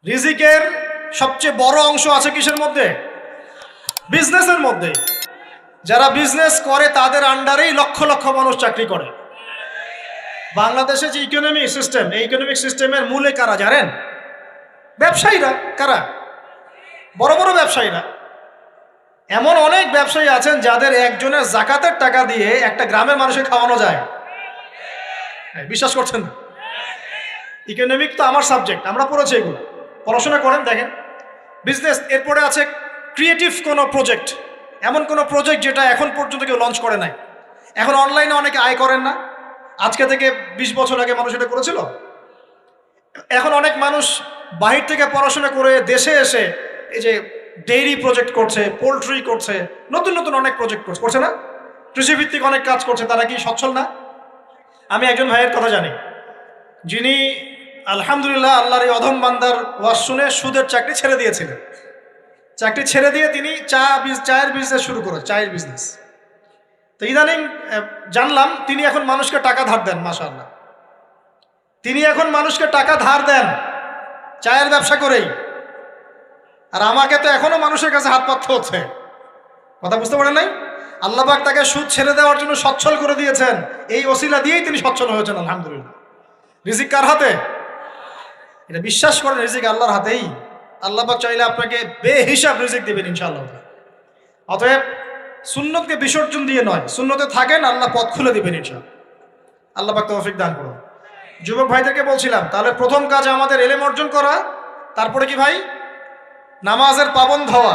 রিজিকের সবচেয়ে বড় অংশ আছে কিসের মধ্যে? বিজনেসের মধ্যে। যারা বিজনেস করে তাদের আন্ডারেই লক্ষ লক্ষ মানুষ চাকরি করে। বাংলাদেশে যে ইকোনমিক সিস্টেম, এই ইকোনমিক সিস্টেমের মূলে কারা জানেন? ব্যবসায়ীরা। কারা? বড় বড় ব্যবসায়ীরা। এমন অনেক ব্যবসায়ী আছেন যাদের একজনের জাকাতের টাকা দিয়ে একটা গ্রামের মানুষকে খাওয়ানো যায়। বিশ্বাস করছেন না? ইকোনমিক তো আমার সাবজেক্ট, আমরা পড়েছি এগুলো, পড়াশোনা করেন দেখেন। বিজনেস, এরপরে আছে ক্রিয়েটিভ কোনো প্রজেক্ট, এমন কোনো প্রজেক্ট যেটা এখন পর্যন্ত কেউ লঞ্চ করে নাই। এখন অনলাইনে অনেকে আয় করেন না, আজকে থেকে 20 বছর আগে মানুষ এটা করেছিল। এখন অনেক মানুষ বাহির থেকে পড়াশোনা করে দেশে এসে এই যে ডেইরি প্রজেক্ট করছে, পোলট্রি করছে, নতুন নতুন অনেক প্রজেক্ট করছে না? কৃষিভিত্তিক অনেক কাজ করছে। তারা কি সচ্ছল না? আমি একজন ভাইয়ের কথা জানি, যিনি আলহামদুলিল্লাহ আল্লাহর এই অধম বান্দার ওয়াজ শুনে সুদের চাকরি ছেড়ে দিয়েছিলেন। চাকরি ছেড়ে দিয়ে তিনি চায়ের বিজনেস শুরু করেন, চায়ের বিজনেস। তো ইদানিং জানলাম তিনি এখন মানুষকে টাকা ধার দেন। মাশাআল্লাহ, তিনি এখন মানুষকে টাকা ধার দেন চায়ের ব্যবসা করেই। আর আমাকে তো এখনো মানুষের কাছে হাত পাততে হচ্ছে। কথা বুঝতে পারেন নাই? আল্লাহ পাক তাকে সুদ ছেড়ে দেওয়ার জন্য সচ্ছল করে দিয়েছেন, এই ওসিলা দিয়েই তিনি সচ্ছল হয়েছেন আলহামদুলিল্লাহ। রিজিক কার হাতে? এটা বিশ্বাস করেন, রিজিক আল্লাহর হাতেই। আল্লাহ পাক চাইলে আপনাকে বেহিসাব রিজিক দেবেন ইনশাআল্লাহ। অতএব সুন্নতকে বিসর্জন দিয়ে নয়, সুন্নতে থাকেন, আল্লাহ পথ খুলে দিবেন ইনশাআল্লাহ। আল্লাহ পাক তৌফিক দান করুন। যুবক ভাইদেরকে বলছিলাম, তাহলে প্রথম কাজ আমাদের ইলম অর্জন করা, তারপরে কি ভাই? নামাজের পাবন্দ হওয়া,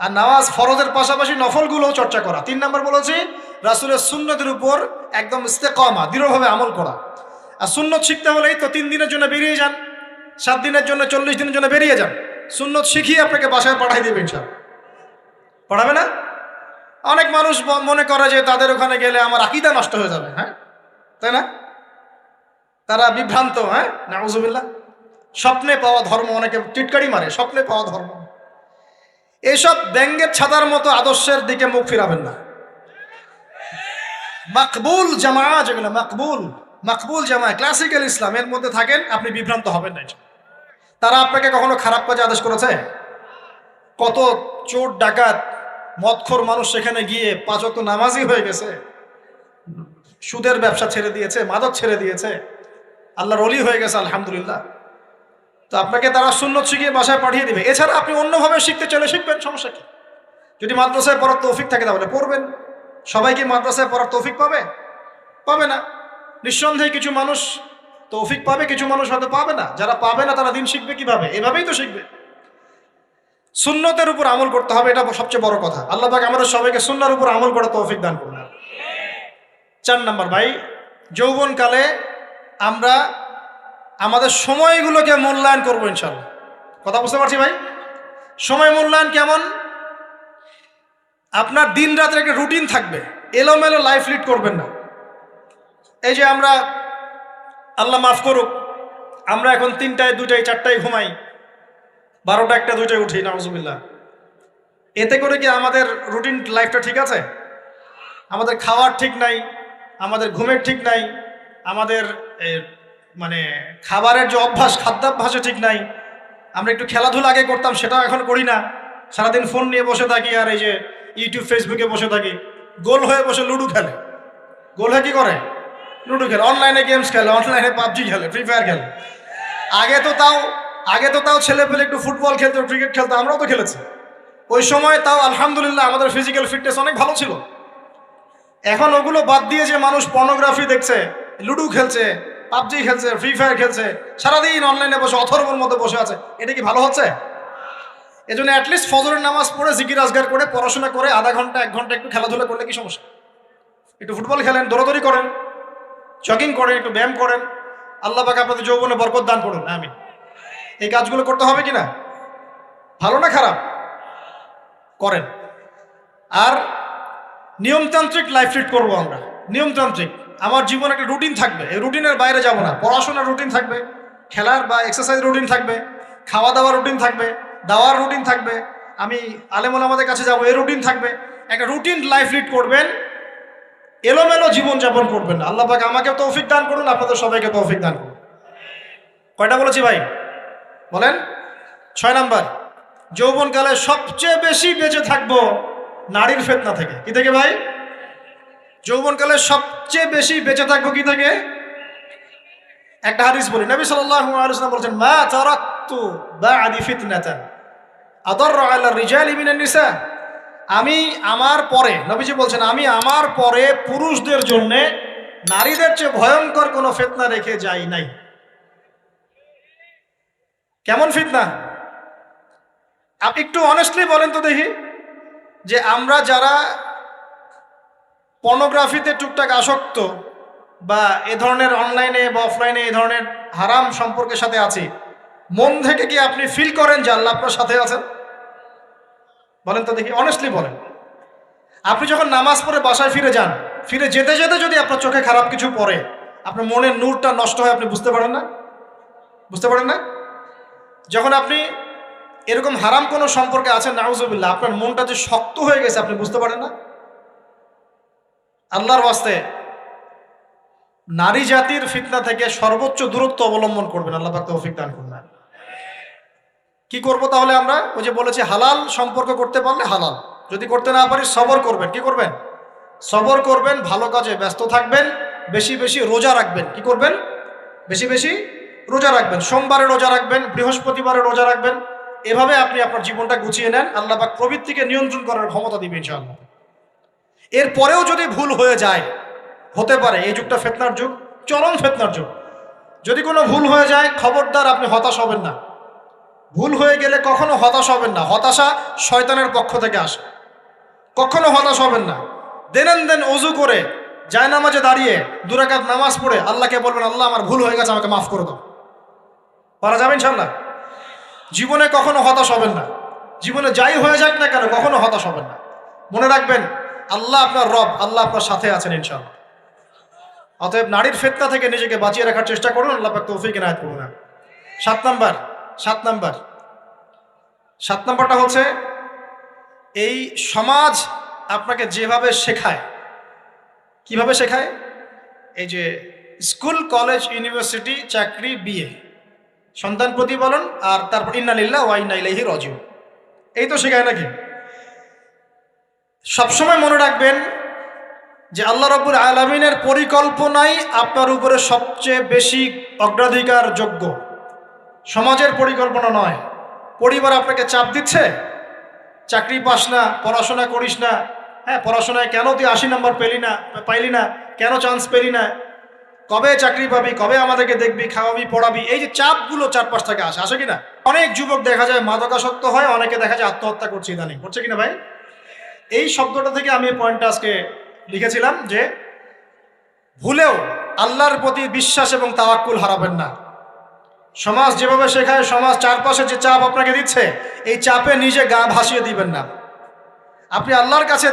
আর নামাজ ফরজের পাশাপাশি নফলগুলোও চর্চা করা। 3 নম্বর বলেছি রাসূলের সুন্নতের উপর একদম ইস্তেকামা, দৃঢ়ভাবে আমল করা। আর সুন্নত শিখতে হলেই তো 3 দিনের জন্য বেরিয়ে যান, 7 দিনের জন্য, 40 দিনের জন্য বেরিয়ে যান। সুন্নত শিখিয়ে আপনাকে বাসায় পাঠাই দেবে ইনশাআল্লাহ। পড়াবে না? অনেক মানুষ মনে করে যে তাদের ওখানে গেলে আমার আকীদা নষ্ট হয়ে যাবে। হ্যাঁ, তাই না? তারা বিভ্রান্ত। হ্যাঁ, নাউজুবিল্লাহ। স্বপ্নে পাওয়া ধর্ম, অনেকে টিটকারি মারে, স্বপ্নে পাওয়া ধর্ম। এইসব ব্যঙ্গের ছাতার মতো আদর্শের দিকে মুখ ফিরাবেন না। মাকবুল জামা, যেগুলো মাকবুল জামা, ক্লাসিক্যাল ইসলামের মধ্যে থাকেন, আপনি বিভ্রান্ত হবেন না। তারা আপনাকে কখনো খারাপ কাজে আদেশ করেছে? কত চোর ডাকাত মদখোর মানুষ সেখানে গিয়ে 5 ওয়াক্ত নামাজি হয়ে গেছে, সুদের ব্যবসা ছেড়ে দিয়েছে, মাদক ছেড়ে দিয়েছে, আল্লাহর ওলি হয়ে গেছে আলহামদুলিল্লাহ। তো আপনাকে তারা সুন্নত শিখিয়ে বাসায় পাঠিয়ে দিবে। এছাড়া আপনি অন্যভাবে শিখতে চলে শিখবেন, সমস্যা কি? যদি মাদ্রাসায় পড়ার তৌফিক থাকে তাহলে পড়বেন। সবাই কি মাদ্রাসায় পড়ার তৌফিক পাবে? পাবে না। নিঃসন্দেহে কিছু মানুষ তৌফিক পাবে, কিছু মানুষ হয়তো পাবে না। যারা পাবে না তারা দিন শিখবে কিভাবে? এভাবেই তো শিখবে। সুন্নতের উপর আমল করতে হবে, এটা সবচেয়ে বড় কথা। আল্লাহ পাক আমাদের সবাইকে সুন্নাহর উপর আমল করার তৌফিক দান করুন। 4 নম্বর ভাই, যৌবনকালে আমরা আমাদের সময়গুলোকে মূল্যায়ন করবো ইনশাআল্লাহ। কথা বুঝতে পারছি ভাই? সময় মূল্যায়ন কেমন? আপনার দিন রাতের একটা রুটিন থাকবে, এলোমেলো লাইফ লিড করবেন না। এই যে আমরা, আল্লাহ মাফ করুক, আমরা এখন 3টায় 2টায় 4টায় ঘুমাই, 12টা 1টা 2টায় উঠি, নাউজুবিল্লাহ। এতে করে কি আমাদের রুটিন লাইফটা ঠিক আছে? আমাদের খাওয়ার ঠিক নাই, আমাদের ঘুমের ঠিক নাই, আমাদের মানে খাবারের যে অভ্যাস, খাদ্যাভ্যাসও ঠিক নাই। আমরা একটু খেলাধুলা আগে করতাম, সেটাও এখন করি না। সারাদিন ফোন নিয়ে বসে থাকি, আর এই যে ইউটিউব ফেসবুকে বসে থাকি। গোল হয়ে বসে লুডো খেলে। গোল হয়ে কি করে? লুডো খেলে, অনলাইনে গেমস খেলে, অনলাইনে পাবজি খেলে, ফ্রি ফায়ার খেলে। আগে তো তাও ছেলে পেলে একটু ফুটবল খেলতো, ক্রিকেট খেলতো, আমরাও তো খেলেছি। ওই সময় তাও আলহামদুলিল্লাহ আমাদের ফিজিক্যাল ফিটনেস অনেক ভালো ছিল। এখন ওগুলো বাদ দিয়ে যে মানুষ পর্নোগ্রাফি দেখছে, লুডো খেলছে, পাবজি খেলছে, ফ্রি ফায়ার খেলছে, সারাদিন অনলাইনে বসে অথর্বর মধ্যে বসে আছে, এটা কি ভালো হচ্ছে? এজন্য অ্যাটলিস্ট ফজরের নামাজ পড়ে জিকির আজগার করে পড়াশোনা করে আধা ঘন্টা 1 ঘন্টা একটু খেলাধুলা করলে কি সমস্যা? একটু ফুটবল খেলেন, দৌড়াদৌড়ি করেন, জগিং করেন, একটু ব্যায়াম করেন। আল্লাহ পাক আপনাদের যৌবনে বরকত দান করুন, আমিন। এই কাজগুলো করতে হবে কিনা? ভালো না খারাপ? করেন। আর নিয়মতান্ত্রিক লাইফ লিড করবো আমরা। নিয়মতান্ত্রিক, আমার জীবনে একটা রুটিন থাকবে, এই রুটিনের বাইরে যাব না। পড়াশোনার রুটিন থাকবে, খেলার বা এক্সারসাইজ রুটিন থাকবে, খাওয়া দাওয়ার রুটিন থাকবে, দাওয়ার রুটিন থাকবে, আমি আলেম ওলামাদের কাছে যাবো, এই রুটিন থাকবে। একটা রুটিন লাইফ লিড করবেন, এলোমেলো জীবনযাপন করবেন না। আল্লাহ পাক আমাকে তৌফিক দান করুন, আপনাদের সবাইকে তৌফিক দান করুন। কয়টা বলেছি ভাই? বলেন। 6 নাম্বার, যৌবনকালে সবচেয়ে বেশি বেঁচে থাকবো নারীর ফিতনা থেকে। কি থেকে ভাই? যৌবনকালে সবচেয়ে বেশি বেঁচে থাকবো কি থেকে? একটা হাদিস বলি, নবী সাল্লাল্লাহু আলাইহি ওয়াসাল্লাম বলেছেন, মা তারাকতু বা'দি ফিতনাতান আদাররু আলা রিজালি মিনান নিসা। আমি আমার পরে, নবীজি বলছেন, আমি আমার পরে পুরুষদের জন্য নারীদের চেয়ে ভয়ঙ্কর কোনো ফিতনা রেখে যাই নাই। কেমন ফিতনা? আপনি একটু অনেস্টলি বলেন তো দেখি, যে আমরা যারা পর্নোগ্রাফিতে টুকটাক আসক্ত বা এ ধরনের অনলাইনে বা অফলাইনে এ ধরনের হারাম সম্পর্কের সাথে আছি, মন থেকে কি আপনি ফিল করেন যে আল্লাহ আপনার সাথে আছেন? বলেন তো দেখি, অনেস্টলি বলেন। আপনি যখন নামাজ পড়ে বাসায় ফিরে যান, ফিরে যেতে যেতে যদি আপনার চোখে খারাপ কিছু পড়ে, আপনার মনের নূরটা নষ্ট হয়, আপনি বুঝতে পারেন না? বুঝতে পারেন না? যখন আপনি এরকম হারাম কোনো সম্পর্কে আছেন, নাউজুবিল্লাহ, আপনার মনটা যে শক্ত হয়ে গেছে, আপনি বুঝতে পারেন না? আল্লাহর ওয়াস্তে নারী জাতির ফিতনা থেকে সর্বোচ্চ দূরত্ব অবলম্বন করবেন। আল্লাহ পাক তৌফিক দান করুন। কি করব তাহলে আমরা? ওই যে বলেছি, হালাল সম্পর্ক করতে পারলে হালাল, যদি করতে না পারি সবর করবেন। কি করবেন? সবর করবেন, ভালো কাজে ব্যস্ত থাকবেন, বেশি বেশি রোজা রাখবেন। কি করবেন? বেশি বেশি রোজা রাখবেন। সোমবারে রোজা রাখবেন, বৃহস্পতিবারে রোজা রাখবেন। এভাবে আপনি আপনার জীবনটা গুছিয়ে নেন, আল্লাহ পাক প্রবৃত্তিকে নিয়ন্ত্রণ করার ক্ষমতা দিবেন ইনশাআল্লাহ। এরপরেও যদি ভুল হয়ে যায়, হতে পারে এই যুগটা ফিতনার যুগ, চরম ফিতনার যুগ। যদি কোনো ভুল হয়ে যায়, খবরদার আপনি হতাশ হবেন না। ভুল হয়ে গেলে কখনো হতাশ হবেন না। হতাশা শয়তানের পক্ষ থেকে আসে। কখনো হতাশ হবেন না। দেন ওযু করে জায়নামাজে দাঁড়িয়ে 2 রাকাত নামাজ পড়ে আল্লাহকে বলবেন, আল্লাহ আমার ভুল হয়ে গেছে, আমাকে মাফ করে দাও। পারা যাবে ইনশাআল্লাহ। জীবনে কখনো হতাশ হবেন না। জীবনে যাই হয়ে যাক না কেন, কখনো হতাশ হবেন না। মনে রাখবেন, আল্লাহ আপনার রব, আল্লাহ আপনার সাথে আছেন ইনশাআল্লাহ। অতএব নারীর ফিতনা থেকে নিজেকে বাঁচিয়ে রাখার চেষ্টা করুন। আল্লাহ পাক তৌফিক এনায়েত করুন। 7 নাম্বারটা হচ্ছে, এই সমাজ আপনাকে যেভাবে শেখায়, কিভাবে শেখায়? এই যে স্কুল, কলেজ, ইউনিভার্সিটি, চাকরি, বিয়ে, সন্তান প্রতিপালন, আর তারপর ইন্না লিল্লাহি ওয়া ইন্না ইলাইহি রাজিউন, এই তো শেখায় নাকি? সবসময় মনে রাখবেন যে আল্লাহ রাব্বুল আলামিনের পরিকল্পনাই আপনার উপরে সবচেয়ে বেশি অগ্রাধিকার যোগ্য, সমাজের পরিকল্পনা নয়। পরিবার আপনাকে চাপ দিচ্ছে, চাকরি পাস না, পড়াশোনা করিস না, হ্যাঁ পড়াশোনায় কেন তুই 80 নাম্বার পাইলি না, কেন চান্স পেলি না, কবে চাকরি পাবি, কবে আমাদেরকে দেখবি, খাওয়াবি, পড়াবি, এই যে চাপগুলো চারপাশ থেকে আসে কিনা? অনেক যুবক দেখা যায় মাদকাসক্ত হয়, অনেকে দেখা যায় আত্মহত্যা করছে ইদানিং, করছে কিনা ভাই? এই শব্দটা থেকে আমি পয়েন্টটা আজকে লিখেছিলাম যে ভুলেও আল্লাহর প্রতি বিশ্বাস এবং তাওয়াক্কুল হারাবেন না। সমাজ যেভাবে শেখায়, সমাজ চারপাশে যে চাপ আপনাকে দিচ্ছে, এই চাপে নিজে গা ভাসিয়ে দিবেন না। আপনি আল্লাহর কাছে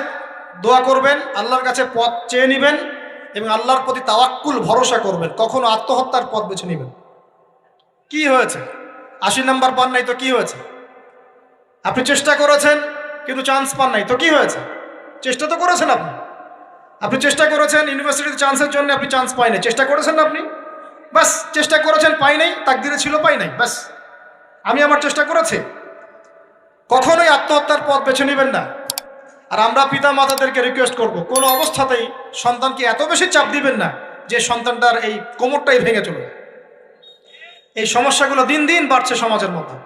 দোয়া করবেন, আল্লাহর কাছে পথ চেয়ে নেবেন এবং আল্লাহর প্রতি তাওয়াক্কুল ভরসা করবেন। কখনো আত্মহত্যার পথ বেছে নেবেন। কি হয়েছে? 80 নাম্বার পান নাই তো কি হয়েছে? আপনি চেষ্টা করেছেন কিন্তু চান্স পান নাই তো কি হয়েছে? চেষ্টা তো করেছেন আপনি চেষ্টা করেছেন ইউনিভার্সিটিতে চান্সের জন্য, আপনি চান্স পাই নাই, চেষ্টা করেছেন না আপনি? বাস, চেষ্টা করেছেন, পাই নাই, তাকদিরে ছিল পাই নাই, বাস। আমি আমার চেষ্টা করেছি। কখনোই আত্মহত্যার পথ বেছে নেবেন না। আর আমরা পিতা মাতাদেরকে রিকোয়েস্ট করব, কোনো অবস্থাতেই সন্তানকে এত বেশি চাপ দিবেন না যে সন্তানটার এই কোমরটাই ভেঙে চলবে। এই সমস্যাগুলো দিন দিন বাড়ছে সমাজের মধ্যে।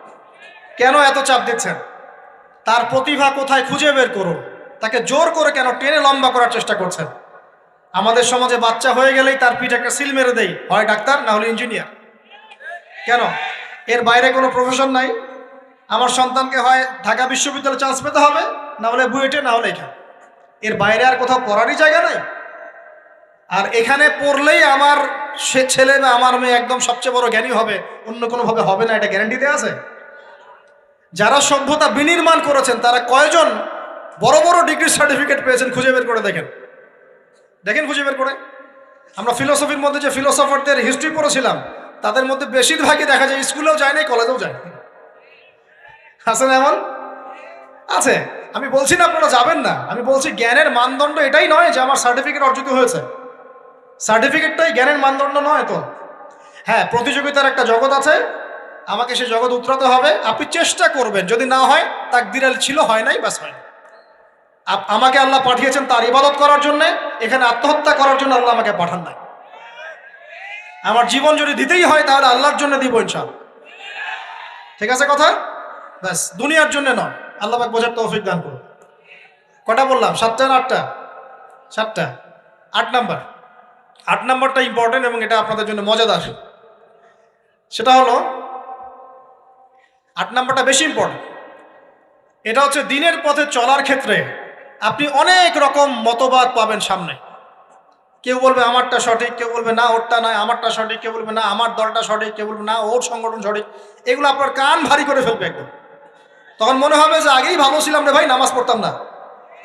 কেন এত চাপ দিচ্ছেন? তার প্রতিভা কোথায় খুঁজে বের করুন। তাকে জোর করে কেন টেনে লম্বা করার চেষ্টা করছেন? আমাদের সমাজে বাচ্চা হয়ে গেলেই তার পিঠে একটা সিল মেরে দেয়, হয় ডাক্তার না হলে ইঞ্জিনিয়ার। কেন? এর বাইরে কোনো প্রফেশন নাই? আমার সন্তানকে হয় ঢাকা বিশ্ববিদ্যালয়ে চান্স পেতে হবে, না হলে বুয়েটে, না হলে এখানে। এর বাইরে আর কোথাও পড়ারই জায়গা নাই। আর এখানে পড়লেই আমার সে ছেলে বা আমার মেয়ে একদম সবচেয়ে বড় জ্ঞানী হবে, অন্য কোনোভাবে হবে না, এটা গ্যারান্টি দেওয়া আছে? যারা সভ্যতা বিনির্মাণ করেছেন তারা কয়জন বড় বড় ডিগ্রি সার্টিফিকেট পেয়েছেন খুঁজে বের করে দেখেন। খুঁজে বের করে। আমরা ফিলোসফির মধ্যে যে ফিলোসফারদের হিস্ট্রি পড়েছিলাম, তাদের মধ্যে বেশিরভাগই দেখা যায় স্কুলেও যায় নাই, কলেজেও যায় না। আছে না এমন? আছে। আমি বলছি না আপনারা যাবেন না, আমি বলছি জ্ঞানের মানদণ্ড এটাই নয় যে আমার সার্টিফিকেট অর্জিত হয়েছে। সার্টিফিকেটটাই জ্ঞানের মানদণ্ড নয় তো। হ্যাঁ, প্রতিযোগিতার একটা জগৎ আছে, আমাকে সে জগৎ উতরাতে হবে। আপনি চেষ্টা করবেন, যদি না হয় তাকদীরে ছিল, হয় নাই, বাস হয় না। আমাকে আল্লাহ পাঠিয়েছেন তার ইবাদত করার জন্য, এখানে আত্মহত্যা করার জন্য আল্লাহ আমাকে পাঠান নাই। আমার জীবন যদি দিতেই হয় তাহলে আল্লাহর জন্য দিব ইনশাআল্লাহ। ঠিক আছে কথা? ব্যাস, দুনিয়ার জন্য নয়। আল্লাহ পাক বোঝার তৌফিক দান করুন। কটা বললাম? 7টা না 8টা? 7টা। 8 নাম্বারটা ইম্পর্টেন্ট এবং এটা আপনাদের জন্য মজাদার। সেটা হলো 8 নাম্বারটা বেশি ইম্পর্টেন্ট। এটা হচ্ছে দিনের পথে চলার ক্ষেত্রে আপনি অনেক রকম মতবাদ পাবেন সামনে। কেউ বলবে আমারটা সঠিক, কেউ বলবে না ওরটা নয়, আমারটা সঠিক, কেউ বলবে না আমার দলটা সঠিক, কেউ বলবে না ওর সংগঠন সঠিক। এগুলো আপনার কান ভারী করে ফেলবে একদম। তখন মনে হবে যে আগেই ভালো ছিলাম রে ভাই, নামাজ পড়তাম না।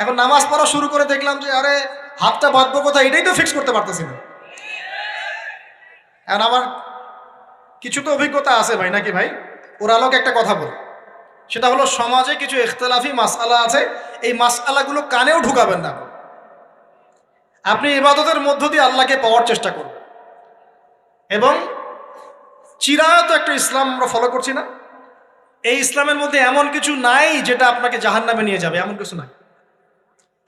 এখন নামাজ পড়া শুরু করে দেখলাম যে আরে হাতটা বাঁধবো কোথায়, এটাই তো ফিক্স করতে পারতেছি না। এখন আমার কিছু তো অভিজ্ঞতা আছে ভাই, নাকি ভাই? ওর আলোকে একটা কথা বল, সেটা হলো সমাজে কিছু ইখতিলাফি মাসআলা আছে, এই মাসআলাগুলো কানেও ঢুকাবেন না। আপনি ইবাদতের মধ্য দিয়ে আল্লাহকে পাওয়ার চেষ্টা করুন। এবং চিরায়ত একটা ইসলাম আমরা ফলো করছি না? এই ইসলামের মধ্যে এমন কিছু নাই যেটা আপনাকে জাহান্নামে নিয়ে যাবে, এমন কিছু নাই।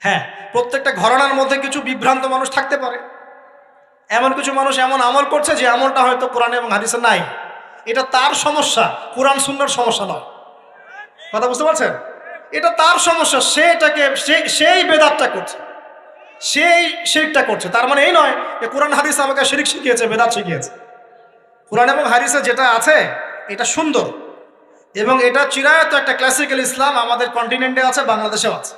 হ্যাঁ, প্রত্যেকটা ঘরানার মধ্যে কিছু বিভ্রান্ত মানুষ থাকতে পারে। এমন কিছু মানুষ এমন আমল করছে যে আমলটা হয়তো কোরআন এবং হাদিসে নাই। এটা তার সমস্যা, কোরআন সুন্নাহর সমস্যা নয়। কথা বুঝতে পারছেন? এটা তার সমস্যা, সে এটাকে সেই বেদাতটা করছে, সেই শিরকটা করছে। তার মানে এই নয় যে কোরআন হাদিস আমাকে শিরক শিখিয়েছে, বেদাত শিখিয়েছে। কোরআন এবং হাদিসে যেটা আছে এটা সুন্দর এবং এটা চিরায়ত একটা ক্লাসিক্যাল ইসলাম আমাদের কন্টিনেন্টে আছে, বাংলাদেশেও আছে।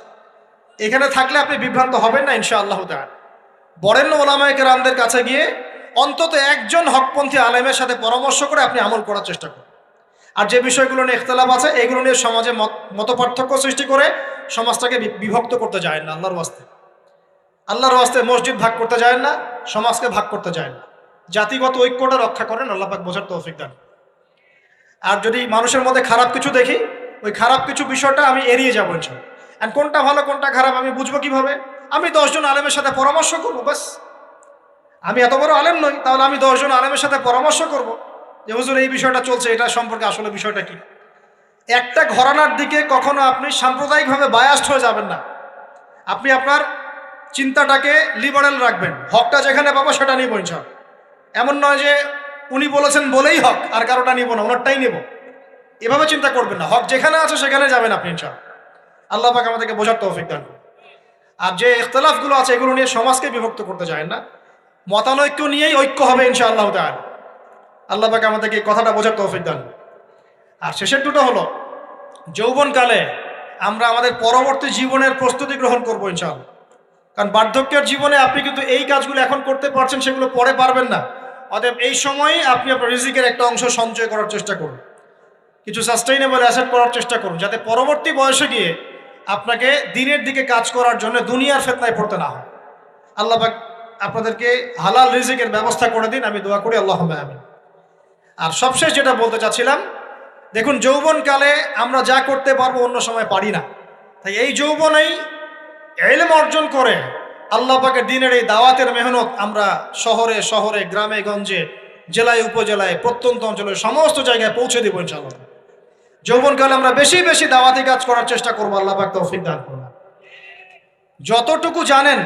এখানে থাকলে আপনি বিভ্রান্ত হবেন না ইনশাআল্লাহ তাআলা। বরেণ্য ওলামায়ে কেরামদের কাছে গিয়ে অন্তত একজন হকপন্থী আলেমের সাথে পরামর্শ করে আপনি আমল করার চেষ্টা করুন। আর যে বিষয়গুলো নিয়ে ইখতিলাফ আছে এগুলো নিয়ে সমাজে মতপার্থক্য সৃষ্টি করে সমাজটাকে বিভক্ত করতে যায় না। আল্লাহর ওয়াস্তে মসজিদ ভাগ করতে যায় না, সমাজকে ভাগ করতে যায় না। জাতিগত ঐক্যটা রক্ষা করেন, আল্লাহ পাক বোঝার তৌফিক দান। আর যদি মানুষের মধ্যে খারাপ কিছু দেখি, ওই খারাপ কিছু বিষয়টা আমি এড়িয়ে যাবো ইনশাআল্লাহ। এন্ড কোনটা ভালো কোনটা খারাপ আমি বুঝবো কিভাবে? আমি 10 জন আলেমের সাথে পরামর্শ করবো, বাস। আমি এত বড় আলেম নই, তাহলে আমি 10 জন আলেমের সাথে পরামর্শ করব যে হুজুর এই বিষয়টা চলছে, এটা সম্পর্কে আসলে বিষয়টা কি। একটা ঘরানার দিকে কখনো আপনি সাম্প্রদায়িকভাবে বায়াসড হয়ে যাবেন না। আপনি আপনার চিন্তাটাকে লিবারেল রাখবেন, হকটা যেখানে পাবো সেটা নিব ইনশাআল্লাহ। এমন নয় যে উনি বলেছেন বলেই হক আর কারোটা নিব না, ওনারটাই নিব, এভাবে চিন্তা করবেন না। হক যেখানে আছে সেখানে যাবেন আপনি ইনশাআল্লাহ। আল্লাহ পাক আমাদেরকে বোঝার তৌফিক দান করুন। আর যে ইখতিলাফগুলো আছে এগুলো নিয়ে সমাজকে বিভক্ত করতে যায় না, মতানৈক্য নিয়েই ঐক্য হবে ইনশাআল্লাহ তাআলা। আল্লাহ পাক আমাদেরকে এই কথাটা বোঝার তৌফিক দান। আর শেষের দুটো হলো যৌবনকালে আমরা আমাদের পরবর্তী জীবনের প্রস্তুতি গ্রহণ করবো ইনশাআল্লাহ। কারণ বার্ধক্যের জীবনে আপনি কিন্তু এই কাজগুলো এখন করতে পারছেন, সেগুলো পরে পারবেন না। অতএব এই সময়ই আপনি আপনার রিজিকের একটা অংশ সঞ্চয় করার চেষ্টা করুন, কিছু সাস্টেইনেবল অ্যাসেট করার চেষ্টা করুন, যাতে পরবর্তী বয়সে গিয়ে আপনাকে দিনের দিকে কাজ করার জন্য দুনিয়ার ফিতনায় পড়তে না হয়। আল্লাহ পাক আপনাদেরকে হালাল রিজিকের ব্যবস্থা করে দিন, আমি দোয়া করি আল্লাহুম্মা আমিন। আর সবশেষ যেটা বলতে চাচ্ছিলাম, দেখুন যৌবনকালে আমরা যা করতে পারবো অন্য সময় পারি না। তাই এই যৌবনেই ইলম অর্জন করে আল্লাহ পাকের দ্বীনের এই দাওয়াতের মেহনত আমরা শহরে শহরে, গ্রামে গঞ্জে, জেলায় উপজেলায়, প্রত্যন্ত অঞ্চলে সমস্ত জায়গায় পৌঁছে দেবো ইনশাআল্লাহ। যৌবনকালে আমরা বেশি বেশি দাওয়াতি কাজ করার চেষ্টা করবো, আল্লাহ পাক তৌফিক দান করুন। যতটুকু জানেন,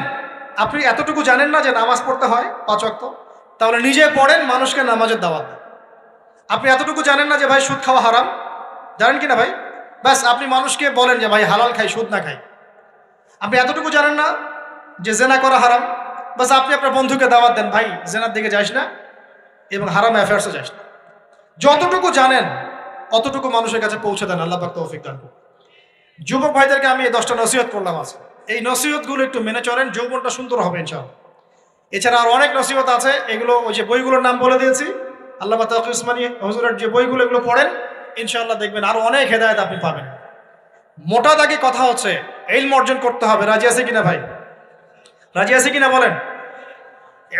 আপনি এতটুকু জানেন না যে নামাজ পড়তে হয় 5 ওয়াক্ত, তাহলে নিজে পড়েন, মানুষকে নামাজের দাওয়াত দেন। আপনি এতটুকু জানেন না যে ভাই সুদ খাওয়া হারাম, জানেন কি না ভাই? ব্যাস আপনি মানুষকে বলেন যে ভাই হালাল খাই, সুদ না খাই। আপনি এতটুকু জানেন না যে জেনা করা হারাম, বাস আপনি আপনার বন্ধুকে দাওয়াত দেন, ভাই জেনার দিকে যাস না এবং হারাম অ্যাফেয়ার্সে যাস না। যতটুকু জানেন অতটুকু মানুষের কাছে পৌঁছে দেন, আল্লাহ পাক তৌফিক দান করুন। যুবক ভাইদেরকে আমি এই 10টা নসিহত করলাম আছে, এই নসিহতগুলো একটু মেনে চলেন, যৌবনটা সুন্দর হবে ইনশাআল্লাহ। এছাড়া আর অনেক নসিহত আছে, এগুলো ওই যে বইগুলোর নাম বলে দিয়েছি, আল্লামা তাকি উসমানী হুজুরের যে বইগুলো, এগুলো পড়েন, ইনশাআল্লাহ দেখবেন আরো অনেক হেদায়েত আপনি পাবেন। মোটা দাগে কথা হচ্ছে ইলম অর্জন করতে হবে। রাজি আছে কিনা ভাই? রাজি আছে কিনা বলেন?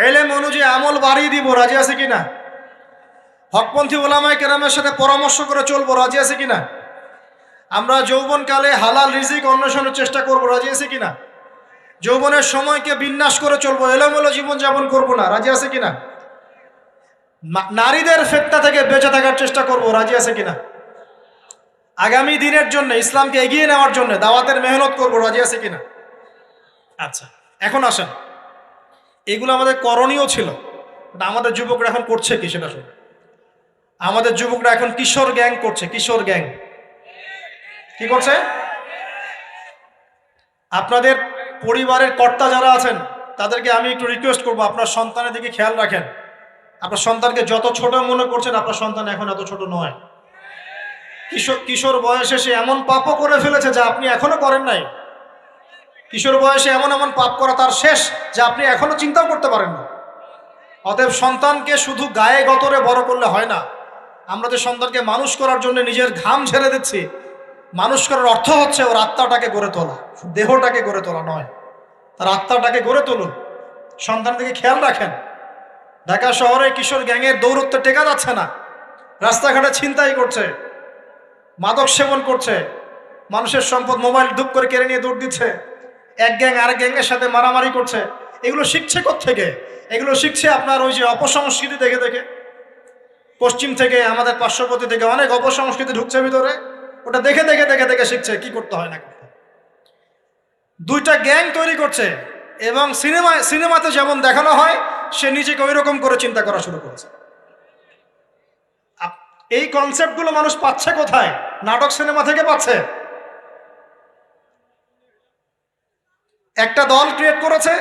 ইলম অনুযায়ী আমল বাড়িয়ে দিব, রাজি আছে কিনা? হকপন্থী ওলামায়ে কেরামের সাথে পরামর্শ করে চলবো, রাজি আছে কিনা? আমরা যৌবনকালে হালাল রিজিক অন্বেষণের চেষ্টা করব, রাজি আছে কিনা? যৌবনের সময়কে বিন্যাস করে চলবো, এলোমেলো জীবনযাপন করবো না, রাজি আছে কিনা? নারীদের ফিতনা থেকে বেঁচে থাকার চেষ্টা করব, রাজি আছে কিনা? আগামী দিনের জন্য, ইসলামকে এগিয়ে নেওয়ার জন্য দাওয়াতের মেহনত করব, রাজি আছে কিনা? আচ্ছা, এখন আসেন, এগুলো আমাদের করণীয় ছিল, আমাদের যুবকরা এখন করছে কি সেটা শুনে। আমাদের যুবকরা এখন কিশোর গ্যাং করছে। কিশোর গ্যাং কি করছে? আপনাদের পরিবারের কর্তা যারা আছেন তাদেরকে আমি একটু রিকোয়েস্ট করবো, আপনার সন্তানের দিকে খেয়াল রাখেন। আপনার সন্তানকে যত ছোট মনে করছেন, আপনার সন্তান এখন এত ছোট নয়। কিশোর বয়সে সে এমন পাপও করে ফেলেছে যা আপনি এখনো করেন নাই। কিশোর বয়সে এমন এমন পাপ করা তার শেষ যা আপনি এখনো চিন্তাও করতে পারেন না। অতএব সন্তানকে শুধু গায়ে গতরে বড় করলে হয় না। আমরা যে সন্তানকে মানুষ করার জন্য নিজের ঘাম ঝেড়ে দিচ্ছি, মানুষ করার অর্থ হচ্ছে ওর আত্মাটাকে গড়ে তোলা, দেহটাকে গড়ে তোলা নয়, তার আত্মাটাকে গড়ে তুলুন। সন্তান থেকে খেয়াল রাখেন। ঢাকা শহরে কিশোর গ্যাংয়ের দৌরত্বে টেকা যাচ্ছে না। রাস্তাঘাটে ছিনতাই করছে, মাদক সেবন করছে, মানুষের সম্পদ মোবাইল ধুপ করে কেড়ে নিয়ে দৌড় দিচ্ছে, এক গ্যাং আরেক গ্যাংয়ের সাথে মারামারি করছে। এগুলো শিখছে কোত্থেকে? এগুলো শিখছে আপনার ওই যে অপসংস্কৃতি দেখে দেখে। পশ্চিম থেকে, আমাদের পার্শ্ববর্তী থেকে অনেক অপসংস্কৃতি ঢুকছে ভিতরে, ওটা দেখে দেখে দেখে দেখে শিখছে কি করতে হয় না করতে। দুইটা গ্যাং তৈরি করছে এবং সিনেমাতে যেমন দেখানো হয় সে নিজেকে ওই রকম করে চিন্তা করা শুরু করেছে। এই কনসেপ্টগুলো মানুষ পাচ্ছে কোথায়? নাটক সিনেমা থেকে পাচ্ছে। একটা দল ক্রিয়েট করেছে,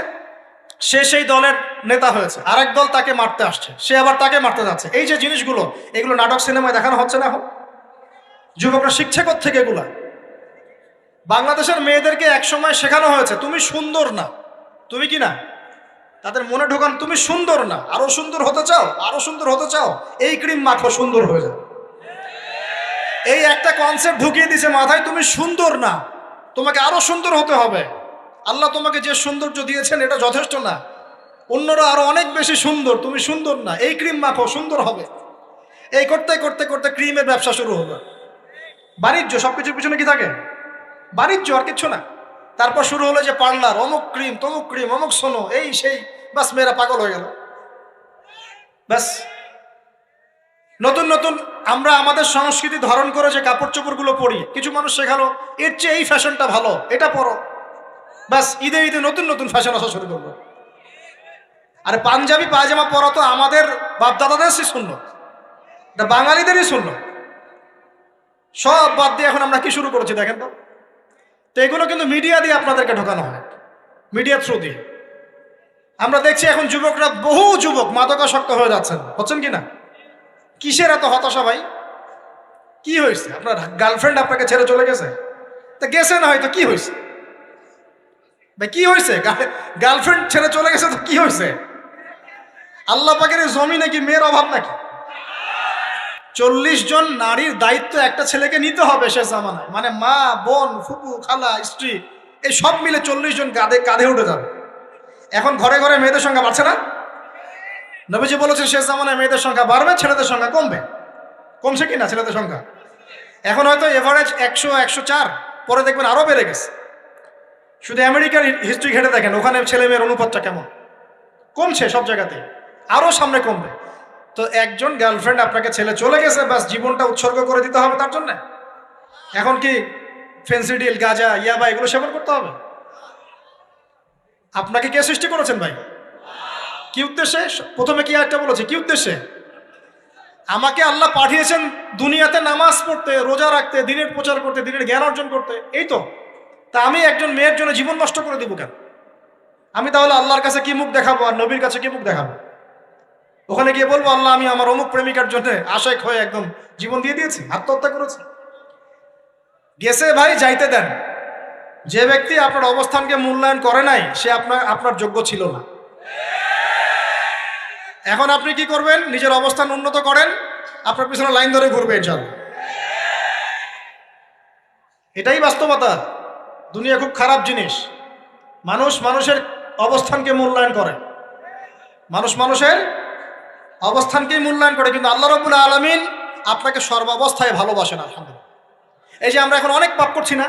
সে সেই দলের নেতা হয়েছে, আরেক দল তাকে মারতে আসছে, সে আবার তাকে মারতে যাচ্ছে। এই যে জিনিসগুলো, এগুলো নাটক সিনেমায় দেখানো হচ্ছে না এখন? যুবকরা শিখছে কোত্থেকে এগুলা? বাংলাদেশের মেয়েদেরকে একসময় শেখানো হয়েছে তুমি সুন্দর না, তুমি কি না, তাদের মনে ঢোকান তুমি সুন্দর না, আরো সুন্দর হতে চাও, আরো সুন্দর হতে চাও, এই ক্রিম মাখো, সুন্দর হয়ে যাও। এই একটা কনসেপ্ট ঢুকিয়ে দিছে মাথায়, তুমি সুন্দর না, তোমাকে আরো সুন্দর হতে হবে। আল্লাহ তোমাকে যে সৌন্দর্য দিয়েছেন এটা যথেষ্ট না, অন্যরা আরো অনেক বেশি সুন্দর, তুমি সুন্দর না, এই ক্রিম মাখো, সুন্দর হবে। এই করতে করতে করতে ক্রিমের ব্যবসা শুরু হলো। বাণিজ্য, সবকিছুর পিছনে কি থাকে? বাণিজ্য, আর কিচ্ছু না। তারপর শুরু হলো যে পার্লার, অমুক ক্রিম, তমুক ক্রিম, অমুক সোনো, এই সেই, বাস মেয়েরা পাগল হয়ে গেল। ব্যাস নতুন নতুন আমরা আমাদের সংস্কৃতি ধারণ করে যে কাপড় চোপড়গুলো পরি, কিছু মানুষ শেখালো এর চেয়ে এই ফ্যাশনটা ভালো, এটা পরো। ব্যাস ঈদে ঈদে নতুন নতুন ফ্যাশন আসা শুরু করলো। আরে পাঞ্জাবি পায়জামা পরা তো আমাদের বাপদাদাদেরই সুন্নত, এটা বাঙালিদেরই সুন্নত। সব বাদ দিয়ে এখন আমরা কি শুরু করেছি দেখেন তো। তো এগুলো কিন্তু মিডিয়া দিয়ে আপনাদেরকে ঢোকানো হয়, মিডিয়ার থ্রু দিয়ে। আমরা দেখছি এখন যুবকরা, বহু যুবক মাদকাসক্ত হয়ে যাচ্ছেন, হচ্ছেন কি না? কিসের এত হতাশা ভাই? কি হয়েছে? আপনার গার্লফ্রেন্ড আপনাকে ছেড়ে চলে গেছে? তা গেছে না, হয়তো কি হয়েছে ভাই? কি হয়েছে? গার্লফ্রেন্ড ছেড়ে চলে গেছে তো কি হয়েছে? আল্লাহ পাকের জমিনে কি মেয়ের অভাব নাকি? 40 জন নারীর দায়িত্ব একটা ছেলেকে নিতে হবে সে জামানায়, মানে মা, বোন, ফুপু, খালা, স্ত্রী, এই সব মিলে 40 জন কাঁধে কাঁধে উঠে যাবে। এখন ঘরে ঘরে মেয়েদের সংখ্যা বাড়ছে না? নবীজি বলেছেন শেষ জামানায় মেয়েদের সংখ্যা বাড়বে, ছেলেদের সংখ্যা কমবে। কমছে কি না ছেলেদের সংখ্যা? এখন হয়তো এভারেজ 100, 104, পরে দেখবেন আরো বেড়ে গেছে। শুধু আমেরিকার হিস্ট্রি ঘেটে দেখেন, ওখানে ছেলে মেয়ের অনুপাতটা কেমন। কমছে সব জায়গাতে, আরো সামনে কমবে। তো একজন গার্লফ্রেন্ড আপনাকে ছেলে চলে গেছে, ব্যাস জীবনটা উৎসর্গ করে দিতে হবে তার জন্য? এখন কি ফেন্সিডিল, গাঁজা, ইয়াবা এগুলো সেবন করতে হবে? আপনাকে কে সৃষ্টি করেছেন ভাই? কি উদ্দেশ্যে? প্রথমে কি একটা বলেছে, কি উদ্দেশ্যে? আমাকে আল্লাহ পাঠিয়েছেন দুনিয়াতে নামাজ পড়তে, রোজা রাখতে, দিনের প্রচার করতে, দিনের জ্ঞান অর্জন করতে, এই তো। তা আমি একজন মেয়ের জন্য জীবন নষ্ট করে দিব কেন? আমি তাহলে আল্লাহর কাছে কি মুখ দেখাবো আর নবীর কাছে কি মুখ দেখাবো? ওখানে গিয়ে বলবো আল্লাহ আমি আমার অমুক প্রেমিকার জন্য আশেক হয়ে একদম জীবন দিয়ে দিয়েছি, আত্মহত্যা করেছি? গেছে ভাই, যাইতে দেন। যে ব্যক্তি আপনার অবস্থানকে মূল্যায়ন করে নাই সে আপনার যোগ্য ছিল না। এখন আপনি কি করবেন? নিজের অবস্থান উন্নত করেন, আপনার পিছনে লাইন ধরে ঘুরবে ইনশাআল্লাহ। এটাই বাস্তবতা। দুনিয়া খুব খারাপ জিনিস। মানুষ মানুষের অবস্থানকে মূল্যায়ন করে, মানুষ মানুষের অবস্থানকেই মূল্যায়ন করে, কিন্তু আল্লাহ রাব্বুল আলামিন আপনাকে সর্বাবস্থায় ভালোবাসেন। আলহামদুলিল্লাহ। এই যে আমরা এখন অনেক পাপ করছি না,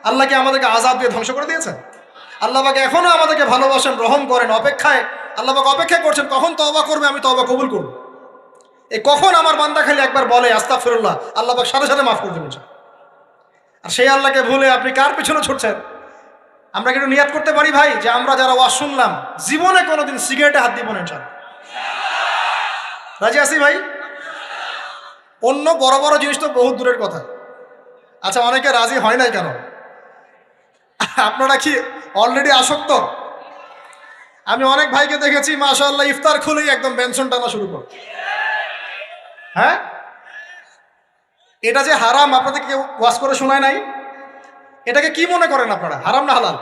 আল্লাহ কি আমাদেরকে আযাব দিয়ে ধ্বংস করে দিয়েছেন? আল্লাহ পাক এখনো আমাদেরকে ভালোবাসেন, রহম করেন, অপেক্ষায় আল্লাহ পাক অপেক্ষা করছেন কখন তওবা করবে, আমি তওবা কবুল করব। এই কখন আমার বান্দা খালি একবার বলে আস্তাগফিরুল্লাহ, আল্লাহ পাক সাথে সাথে মাফ করে দেবেন। আর সেই আল্লাহকে ভুলে আপনি কার পিছনে ছুটছেন? আমরা কিন্তু নিয়াত করতে পারি ভাই যে আমরা যারা ওয়াজ শুনলাম জীবনে কোনোদিন সিগারেটে হাত দিব না ইনশাআল্লাহ। রাজি আছি ভাই? অন্য বড় বড় জিনিস তো বহুত দূরের কথা। আচ্ছা, অনেকে রাজি হয় নাই কেন? আপনারা কি অলরেডি আসক্ত? আমি অনেক ভাইকে দেখেছি মাশাআল্লাহ ইফতার খুলেই একদম বেনসন টানা শুরু করে। হ্যাঁ, এটা যে হারাম আপনাদের কেউ ওয়াজ করে শোনায় নাই? এটাকে কি মনে করেন আপনারা, হারাম না হালাল?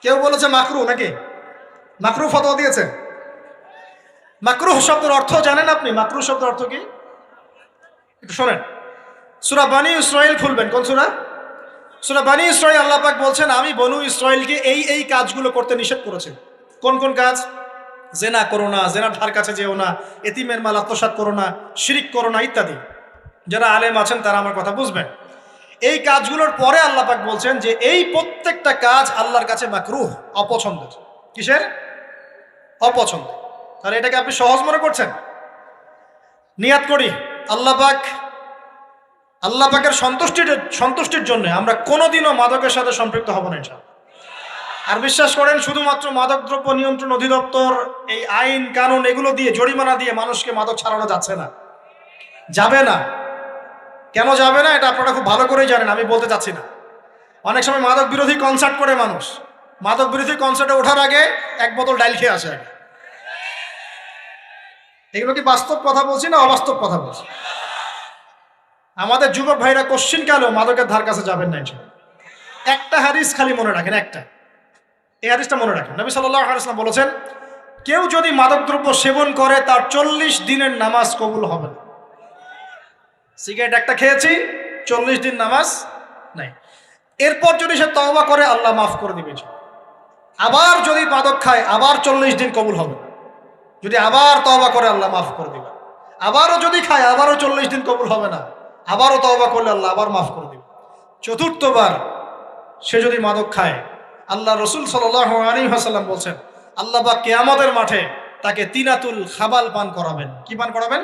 কেউ বলেছে মাকরু, নাকি মাকরু ফতোয়া দিয়েছে? মাকরুহ শব্দের অর্থ জানেন আপনি? মাকরুহ শব্দের অর্থ কি একটু শোনেন। সূরা বনী ইসরাইল খুলবেন। কোন সূরা? সূরা বনী ইসরাইল। আল্লাহ পাক বলছেন আমি বনু ইসরাইলকে এই কাজগুলো করতে নিষেধ করেছি। কোন কোন কাজ? জেনা করো না, জেনার ধার কাছে যেও না, এতিমের মাল আত্মসাৎ করো না, শিরিক করো না ইত্যাদি। যারা আলেম আছেন তারা আমার কথা বুঝবেন। এই কাজগুলোর পরে আল্লাহ পাক বলছেন যে এই প্রত্যেকটা কাজ আল্লাহর কাছে মাকরুহ, অপছন্দের। কিসের? অপছন্দ। তাহলে এটাকে আপনি সহজ মনে করছেন? নিয়াত করি আল্লাহ পাকের সন্তুষ্টির জন্য আমরা কোনোদিনও মাদকের সাথে সম্পৃক্ত হব না ইনশাআল্লাহ। আর বিশ্বাস করেন, শুধুমাত্র মাদকদ্রব্য নিয়ন্ত্রণ অধিদপ্তর এই আইন কানুন এগুলো দিয়ে জরিমানা দিয়ে মানুষকে মাদক ছাড়ানো যাচ্ছে না, যাবে না। কেন যাবে না এটা আপনারা খুব ভালো করেই জানেন, আমি বলতে চাচ্ছি না। অনেক সময় মাদক বিরোধী কনসার্ট করে মানুষ, মাদক বিরোধী কনসার্টে ওঠার আগে এক বোতল ডাইল খেয়ে আসে আগে। এগুলো কি বাস্তব কথা বলছি না অবাস্তব কথা বলছি? আমাদের যুবক ভাইরা কোশ্চিন কালেও মাদকের ধার কাছে যাবেন না ইনশাআল্লাহ। একটা হাদিস খালি মনে রাখেন, একটা, এই হাদিসটা মনে রাখেন। নবী সাল্লাল্লাহু আলাইহি ওয়াসাল্লাম বলেছেন কেউ যদি মাদকদ্রব্য সেবন করে তার 40 দিনের নামাজ কবুল হবে না। সিগারেট একটা খেয়েছি, 40 দিন নামাজ নাই। এরপর যদি সে তওবা করে আল্লাহ মাফ করে দিবে। আবার যদি মাদক খায় আবার 40 দিন কবুল হবে। যদি আবার তওবা করে আল্লাহ মাফ করে দিবে। আবারও যদি খায় আবারও 40 দিন কবুল হবে না। আবারও তওবা করলে আল্লাহ আবার মাফ করে দিবে। চতুর্থবার সে যদি মাদক খায়, আল্লাহ রসুল সাল্লাল্লাহু আলাইহি ওয়াসাল্লাম বলছেন আল্লাহ পাক কিয়ামতের মাঠে তাকে তিনাতুল খাবাল পান করাবেন। কি পান করাবেন?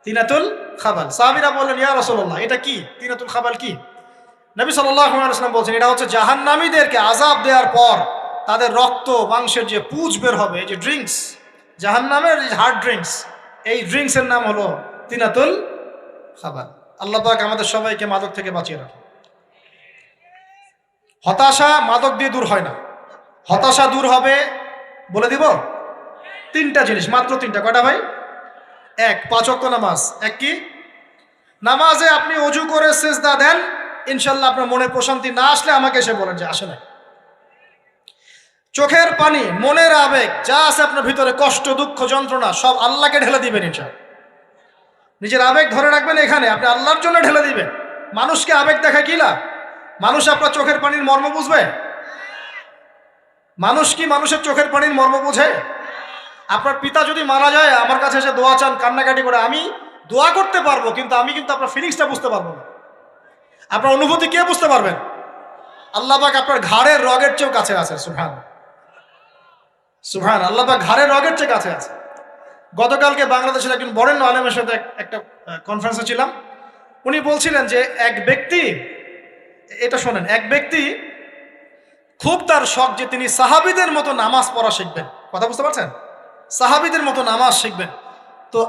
তিনাতুল খাবাল। সাহাবীরা বললেন ইয়া রাসূলুল্লাহ এটা কি? তিনাতুল খাবাল কি? নবী সাল্লাল্লাহু আলাইহি ওয়াসাল্লাম বলছেন এটা হচ্ছে জাহান্নামীদেরকে আযাব দেওয়ার পর তাদের রক্ত মাংসের যে পুঁজ বের হবে, এই যে ড্রিঙ্কস, জাহান্নামের যে হার্ড ড্রিঙ্কস, এই ড্রিঙ্কসের নাম হলো তিনাতুল খাবাল। আল্লাহ পাক আমাদের সবাইকে মাদক থেকে বাঁচিয়ে রাখুন। হতাশা মাদক দিয়ে দূর হয় না। হতাশা দূর হবে, বলে দিব, 3টা জিনিস, মাত্র 3টা। কয়টা ভাই? 1, 5 ওয়াক্ত নামাজ। এক কি? নামাজে আপনি ওযু করে সিজদা দেন, ইনশাআল্লাহ আপনার মনে প্রশান্তি না আসলে আমাকে এসে বলেন যে আসে না। চোখের পানি, মনের আবেগ যা আছে আপনার ভিতরে, কষ্ট দুঃখ যন্ত্রণা সব আল্লাহকে ঢেলে দিবেন ইনশাআল্লাহ। নিজের আবেগ ধরে রাখবেন এখানে, আপনি আল্লাহর জন্য ঢেলে দিবেন। মানুষকে আবেগ দেখা কি লাভ? মানুষ আপনার চোখের পানির মর্ম বুঝবে? মানুষ কি মানুষের চোখের পানির মর্ম বোঝে? আপনার পিতা যদি মারা যায় আমার কাছে এসে দোয়া চান কান্নাকাটি করে, আমি দোয়া করতে পারবো কিন্তু আমি কিন্তু আপনার ফিলিংসটা বুঝতে পারবো না। আপনার অনুভূতি কে বুঝতে পারবেন? আল্লাহ পাক আপনার ঘাড়ের রগের চেয়েও কাছে আছে। সুবহান সুবহান, আল্লাহ পাক ঘাড়ের রগের চেয়ে কাছে আছে। গতকালকে বাংলাদেশের একজন বরেণ্য আলেমের সাথে একটা কনফারেন্সে ছিলাম। উনি বলছিলেন যে এক ব্যক্তি, এটা শোনেন, এক ব্যক্তি খুব তার শখ যে তিনি সাহাবীদের মতো নামাজ পড়া শিখবেন। কথা বুঝতে পারছেন? সাহাবীদের মতো নামাজ শিখবেন। তো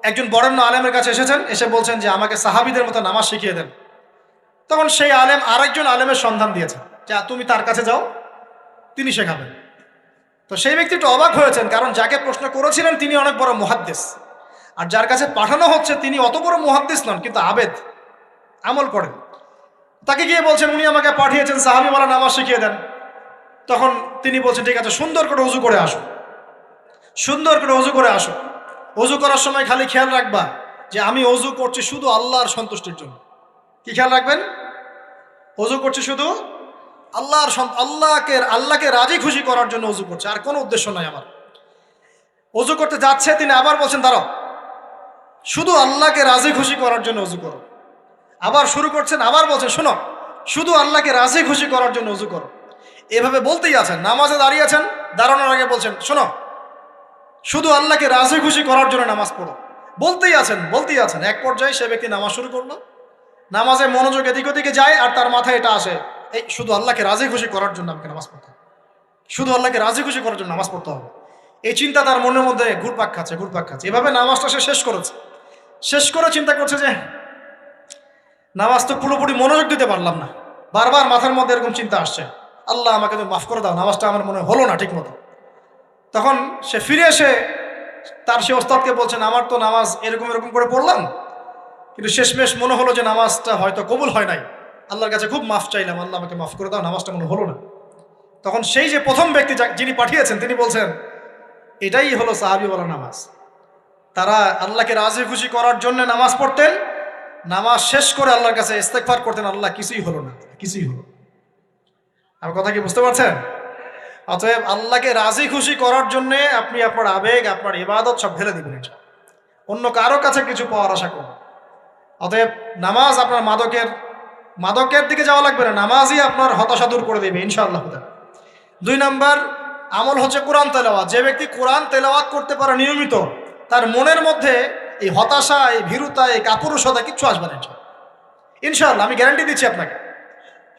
একজন বরেণ্য আলেমের কাছে এসেছেন, এসে বলছেন যে আমাকে সাহাবীদের মতো নামাজ শিখিয়ে দেন। তখন সেই আলেম আরেকজন আলেমের সন্ধান দিয়েছেন যে তুমি তার কাছে যাও, তিনি শেখাবেন। তো সেই ব্যক্তি একটু অবাক হয়েছেন, কারণ যাকে প্রশ্ন করেছিলেন তিনি অনেক বড় মুহাদ্দিস, আর যার কাছে পাঠানো হচ্ছে তিনি অত বড় মুহাদ্দিস নন কিন্তু আবেদ, আমল করেন। তাকে গিয়ে বলছেন উনি আমাকে পাঠিয়েছেন সাহাবীওয়ালা নামাজ শিখিয়ে দেন। তখন তিনি বলছেন ঠিক আছে, সুন্দর করে ওযু করে আসো, সুন্দর করে ওযু করে আসো। ওযু করার সময় খালি খেয়াল রাখবা যে আমি ওযু করছি শুধু আল্লাহর সন্তুষ্টির জন্য। কি খেয়াল রাখবেন? ওযু করছি শুধু আল্লাহকে রাজি খুশি করার জন্য ওযু করছে, আর কোনো উদ্দেশ্য নাই আমার। ওযু করতে যাচ্ছে, তিনি আবার বলছেন দাঁড়াও, শুধু আল্লাহকে রাজি খুশি করার জন্য ওযু করো। আবার শুরু করছেন, আবার বলছেন শোনো, শুধু আল্লাহকে রাজি খুশি করার জন্য ওযু করো। এভাবে বলতেই আছেন, নামাজে দাঁড়িয়ে আছেন, দাঁড়ানোর আগে বলছেন শোনো, শুধু আল্লাহকে রাজি খুশি করার জন্য নামাজ পড়ো। বলতেই আছেন। এক পর্যায়ে সে ব্যক্তি নামাজ শুরু করলো, নামাজে মনোযোগ এদিক ওদিকে যায়, আর তার মাথায় এটা আসে, এই শুধু আল্লাহকে রাজি খুশি করার জন্য আমাকে নামাজ পড়তে হবে, শুধু আল্লাহকে রাজি খুশি করার জন্য নামাজ পড়তে হবে। এই চিন্তা তার মনের মধ্যে ঘুরপাক খাচ্ছে। এভাবে নামাজটা সে শেষ করেছে। শেষ করে চিন্তা করছে যে নামাজ তো পুরোপুরি মনোযোগ দিতে পারলাম না, বারবার মাথার মধ্যে এরকম চিন্তা আসছে, আল্লাহ আমাকে তো মাফ করে দাও, নামাজটা আমার মনে হলো না ঠিক মতো। তখন সে ফিরে এসে তার সে ওস্তাদকে বলছেন, আমার তো নামাজ এরকম করে পড়লাম, কিন্তু শেষমেশ মনে হলো যে নামাজটা হয়তো কবুল হয় নাই, আল্লাহর কাছে খুব মাফ চাইলাম, আল্লাহ আমাকে মাফ করে দাও, নামাজটা মনে হলো না। তখন সেই যে প্রথম ব্যক্তি যিনি পাঠিয়েছেন তিনি বলছেন, এটাই হলো সাহাবী বলা নামাজ। তারা আল্লাহকে রাজি খুশি করার জন্য নামাজ পড়তেন, নামাজ শেষ করে আল্লাহর কাছে ইস্তেগফার করতেন, আল্লাহ কিছুই হলো না, কিছুই হলো। আমার কথা কি বুঝতে পারছেন? অতএব আল্লাহকে রাজি খুশি করার জন্য আপনি আপনার আবেগ, আপনার ইবাদত সব ঢেলে দিবেন, অন্য কারো কাছে কিছু পাওয়ার আশা করবেন। অতএব নামাজ আপনার মাদকের দিকে যাওয়া লাগবে না, নামাজই আপনার হতাশা দূর করে দেবে ইনশাআল্লাহ। 2 নাম্বার আমল হচ্ছে কোরআন তেলাওয়াত। যে ব্যক্তি কোরআন তেলাওয়াত করতে পারে নিয়মিত, তার মনের মধ্যে এই হতাশা, এই ভীরুতা, এই কাপুরুষতা কিচ্ছু আসবে না ইনশাআল্লাহ। আমি গ্যারান্টি দিচ্ছি আপনাকে,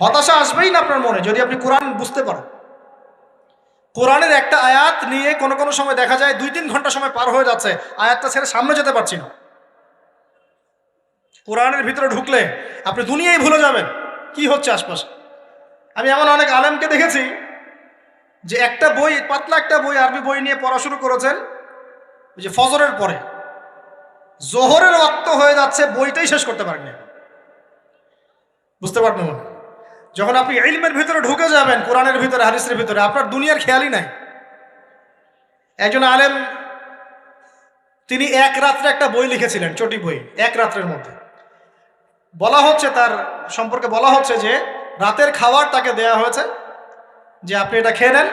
হতাশা আসবেই না আপনার মনে যদি আপনি কোরআন বুঝতে পারেন। কোরআনের একটা আয়াত নিয়ে কোনো সময় দেখা যায় 2-3 ঘন্টা সময় পার হয়ে যাচ্ছে, আয়াতটা ছেড়ে সামনে যেতে পারছি না। কোরআনের ভিতরে ঢুকলে আপনি দুনিয়ায় ভুলে যাবেন কি হচ্ছে আশপাশে। আমি এমন অনেক আলেমকে দেখেছি যে একটা বই, পাতলা একটা বই, আরবি বই নিয়ে পড়া শুরু করেছেন, যে ফজরের পরে জোহরের ওয়াক্ত হয়ে যাচ্ছে, বইটাই শেষ করতে পারেননি। বুঝতে পারবেন? যখন আপনি ইলমের ভিতরে ঢুকে যাবেন, কোরআনের ভিতরে, হাদিসের ভিতরে, আপনার দুনিয়ার খেয়ালই নাই। একজন আলেম তিনি এক রাত্রে একটা বই লিখেছিলেন, চটি বই, এক রাত্রের মধ্যে। বলা হচ্ছে, তার সম্পর্কে বলা হচ্ছে যে রাতের খাবার তাকে দেয়া হয়েছে, যে আপনি এটা খেয়ে নেন।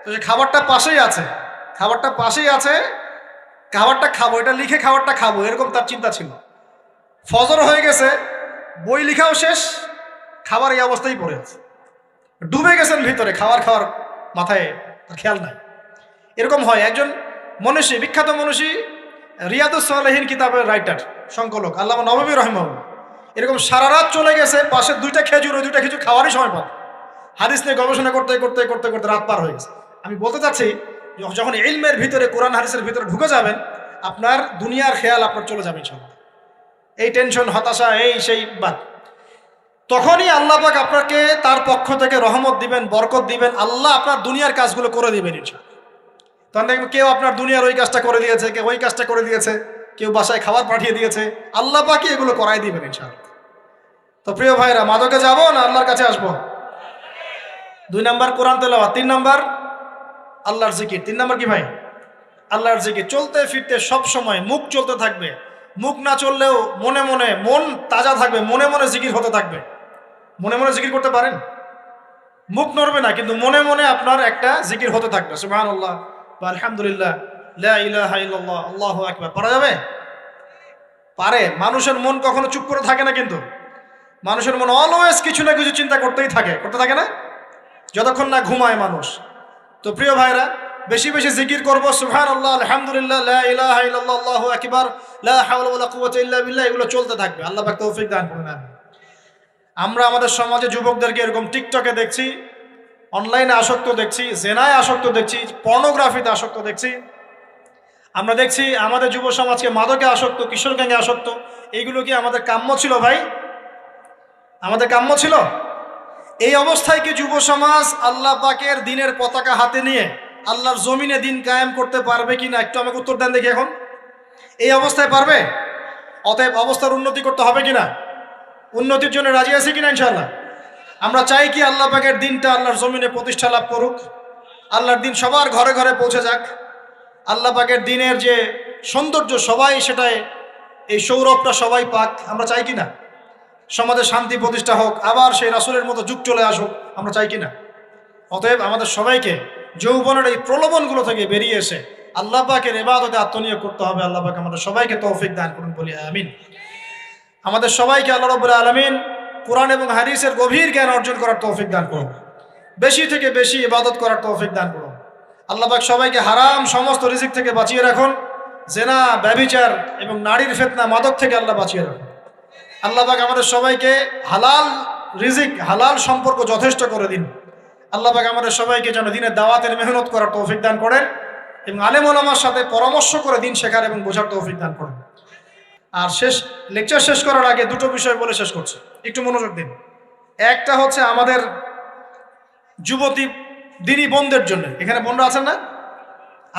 তো সে খাবারটা পাশেই আছে, খাবারটা খাবো, এটা লিখে খাবারটা খাবো, এরকম তার চিন্তা ছিল। ফজর হয়ে গেছে, বই লিখাও শেষ, খাবার এই অবস্থায় পড়ে আছে, ডুবে গেছেন ভিতরে, খাওয়ার মাথায় তার খেয়াল নাই। এরকম হয়। একজন মনীষী, বিখ্যাত মনীষী, রিয়াদুস সালেহীন কিতাবের রাইটার, সংকলক আল্লামা নববী রাহিমাহুল্লাহ, এরকম সারা রাত চলে গেছে, পাশে 2টা খেজুর, ওই 2টা খেজুর খাওয়ারই সময় পান। হাদিস নিয়ে গবেষণা করতে রাত পার হয়ে গেছে। আমি বলতে চাচ্ছি, যখন ইলমের ভিতরে, কোরআন হাদিসের ভিতরে ঢুকে যাবেন, আপনার দুনিয়ার খেয়াল আপনার চলে যাবে সব, এই টেনশন, হতাশা, এই সেই বাদ। তখনই আল্লাহ পাক আপনাকে তার পক্ষ থেকে রহমত দিবেন, বরকত দিবেন, আল্লাহ আপনার দুনিয়ার কাজগুলো করে দিবেন ইনশাআল্লাহ। তখন দেখবেন কেউ আপনার দুনিয়ার ওই কাজটা করে দিয়েছে, কেউ ওই কাজটা করে দিয়েছে, কেউ বাসায় খাবার পাঠিয়ে দিয়েছে, আল্লাহ পাকই এগুলো করাই দিবেন ইনশাআল্লাহ। তো প্রিয় ভাইরা, মাদকে যাব না আল্লাহর কাছে আসবো? 2 নাম্বার কোরআন তেলাওয়াত, 3 নাম্বার আল্লাহর জিকির। 3 নাম্বার কি ভাই? আল্লাহর জিকির। চলতে ফিরতে সব সময় মুখ চলতে থাকবে, মুখ না চললেও মনে মনে মন তাজা থাকবে, মনে মনে জিকির হতে থাকবে। মনে মনে জিকির করতে পারেন? মুখ নড়বে না, কিন্তু মনে মনে আপনার একটা জিকির হতে থাকবে, সুবহানাল্লাহ বা আলহামদুলিল্লাহ, লা ইলাহা ইল্লাল্লাহ, আল্লাহু আকবার। পারা যাবে? পারে। মানুষের মন কখনো চুপ করে থাকে না, কিন্তু মানুষের মন অলওয়েজ কিছু না কিছু চিন্তা করতে থাকে না, যতক্ষণ না ঘুমায় মানুষ। তো প্রিয় ভাইরা, বেশি বেশি জিকির করবো, সুবহানাল্লাহ, আলহামদুলিল্লাহ, লা ইলাহা ইল্লাল্লাহ, আল্লাহু আকবার, লা হাওলা ওয়ালা কুওয়াতা ইল্লা বিল্লাহ, এগুলো চলতে থাকবে। আল্লাহ পাক তৌফিক দান করুন। আমরা আমাদের সমাজে যুবকদেরকে এরকম টিকটকে দেখছি, অনলাইনে আসক্ত দেখছি, জেনায় আসক্ত দেখছি, পর্নোগ্রাফিতে আসক্ত দেখছি। আমরা দেখছি আমাদের যুব সমাজকে মাদকে আসক্ত, কিশোর গ্যাংয়ে আসক্ত। এইগুলো কি আমাদের কাম্য ছিল ভাই? আমাদের কাম্য ছিল? এই অবস্থায় কি যুব সমাজ আল্লাহ পাকের দিনের পতাকা হাতে নিয়ে আল্লাহর জমিনে দিন কায়েম করতে পারবে কিনা, একটু আমাকে উত্তর দেন দেখি। এখন এই অবস্থায় পারবে? অতএব অবস্থার উন্নতি করতে হবে কিনা? উন্নতির জন্য রাজি আছি কিনা ইনশাআল্লাহ? আমরা চাই কি আল্লাহ পাকের দিনটা আল্লাহর জমিনে প্রতিষ্ঠা লাভ করুক, আল্লাহর দিন সবার ঘরে ঘরে পৌঁছে যাক, আল্লাহ পাকের দিনের যে সৌন্দর্য সবাই সেটাই, এই সৌরভটা সবাই পাক। আমরা চাই কিনা? সমাজে শান্তি প্রতিষ্ঠা হোক, আবার সেই রাসূলের মতো যুগ চলে আসুক, আমরা চাই কিনা? অতএব আমাদের সবাইকে যৌবনের এই প্রলোভনগুলো থেকে বেরিয়ে এসে আল্লাহ পাকের ইবাদতে আত্মনিয়োগ করতে হবে। আল্লাহ পাক আমাদের সবাইকে তৌফিক দান করুন, বলি আমিন। আমাদের সবাইকে আল্লাহ রাব্বুল আলামিন কোরআন এবং হাদিসের গভীর জ্ঞান অর্জন করার তৌফিক দান করুন, বেশি থেকে বেশি ইবাদত করার তৌফিক দান করুন। আল্লাহ পাক সবাইকে হারাম সমস্ত রিজিক থেকে বাঁচিয়ে রাখুন, জেনা, ব্যভিচার এবং নারীর ফিতনা, মাদক থেকে আল্লাহ বাঁচিয়ে রাখুন। আল্লাহ পাক আমাদের সবাইকে হালাল রিজিক, হালাল সম্পর্ক যথেষ্ট করে দিন। আল্লাহ পাক আমাদের সবাইকে যেন দিনের দাওয়াতের মেহনত করার তৌফিক দান করেন এবং আলেম ওলামার সাথে পরামর্শ করে দিন শেখার এবং বোঝার তৌফিক দান করেন। আর লেকচার শেষ করার আগে দুটো বিষয় বলে শেষ করছি, একটু মনোযোগ দিন। একটা হচ্ছে আমাদের যুবতী দিনী বোনদের জন্য, এখানে বোনরা আছেন না?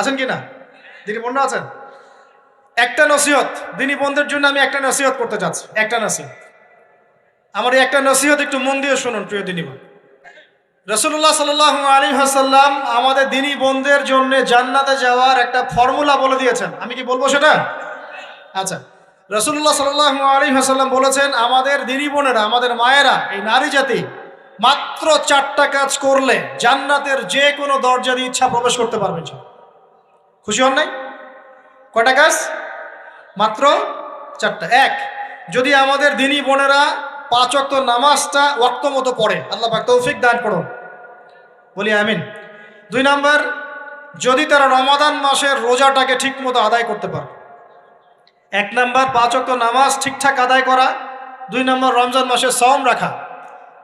আছেন কি না? দিনী বোনরা আছেন? একটা নসিহত দিনী বোনদের জন্য আমি একটা নসিহত করতে চাচ্ছি, একটা নসিহত। আমার এই একটা নসিহত একটু মন দিয়ে শুনুন প্রিয় দিনী বোন। রাসূলুল্লাহ সাল্লাল্লাহু আলাইহি ওয়াসাল্লাম আমাদের দিনী বোনদের জন্য জান্নাতে যাওয়ার একটা ফর্মুলা বলে দিয়েছেন। আমি কি বলবো সেটা? আচ্ছা, রাসূলুল্লাহ সাল্লাল্লাহু আলাইহি ওয়াসাল্লাম বলেছেন আমাদের দিনী বোনেরা, আমাদের মায়েরা, এই নারী জাতি মাত্র 4টা কাজ করলে জান্নাতের যে কোনো দরজা দিয়ে ইচ্ছা প্রবেশ করতে পারবে। খুশি হন নাই? কয়টা কাজ? মাত্র 4টা। এক, যদি আমাদের দিনী বোনেরা 5 ওয়াক্ত নামাজটা ওয়াক্ত মতো পড়ে, আল্লাহ পাক তৌফিক দান করুন, বলি আমিন। 2 নাম্বার, যদি তারা রমাদান মাসের রোজাটাকে ঠিক মতো আদায় করতে পারে। 1 নাম্বার 5 ওয়াক্ত নামাজ ঠিকঠাক আদায় করা, 2 নাম্বার রমজান মাসে সওম রাখা,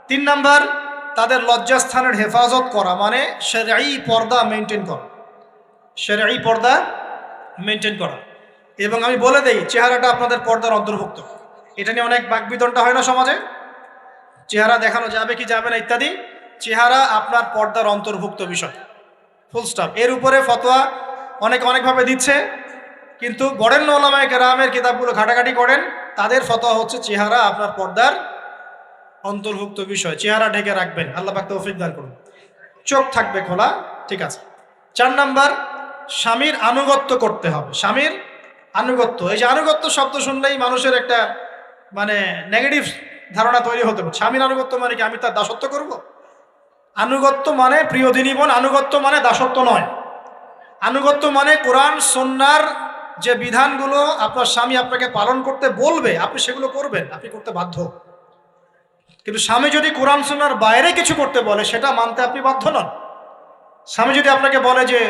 3 নাম্বার তাদের লজ্জাস্থানের হেফাজত করা, মানে শরঈ পর্দা মেনটেন করা, শরঈ পর্দা মেনটেন করা। এবং আমি বলে দেই, চেহারাটা আপনাদের পর্দার অন্তর্ভুক্ত। এটা নিয়ে অনেক বাকবিতণ্ডা হয় না সমাজে, চেহারা দেখানো যাবে কি যাবে না ইত্যাদি। চেহারা আপনার পর্দার অন্তর্ভুক্ত বিষয়, ফুল স্টপ। এর উপরে ফতোয়া অনেকভাবে দিচ্ছে, কিন্তু বরেণ্য ওলামায়ে কেরামের কিতাবগুলো ঘাটাঘাটি করেন, তাদের ফতোয়া হচ্ছে চেহারা আপনার পর্দার অন্তর্ভুক্ত বিষয়, চেহারা ঢেকে রাখবেন, আল্লাহ পাক তৌফিক দান করুন। চোখ থাকবে খোলা, ঠিক আছে। 4 নাম্বার, স্বামীর আনুগত্য করতে হবে। স্বামীর আনুগত্য, এই যে আনুগত্য শব্দ শুনলেই মানুষের একটা মানে নেগেটিভ ধারণা তৈরি হতে পারে। স্বামীর আনুগত্য মানে কি আমি তার দাসত্ব করব? আনুগত্য মানে, প্রিয় দিনী বোন, আনুগত্য মানে দাসত্ব নয়। আনুগত্য মানে কোরআন সুন্নাহর যে বিধানগুলো আপনার স্বামী আপনাকে পালন করতে বলবে, আপনি সেগুলো করবেন, আপনি করতে বাধ্য। কিন্তু স্বামী যদি কোরআন সুন্নাহর বাইরে কিছু করতে বলে, সেটা মানতে আপনি বাধ্য নন। স্বামী যদি আপনাকে বলে যে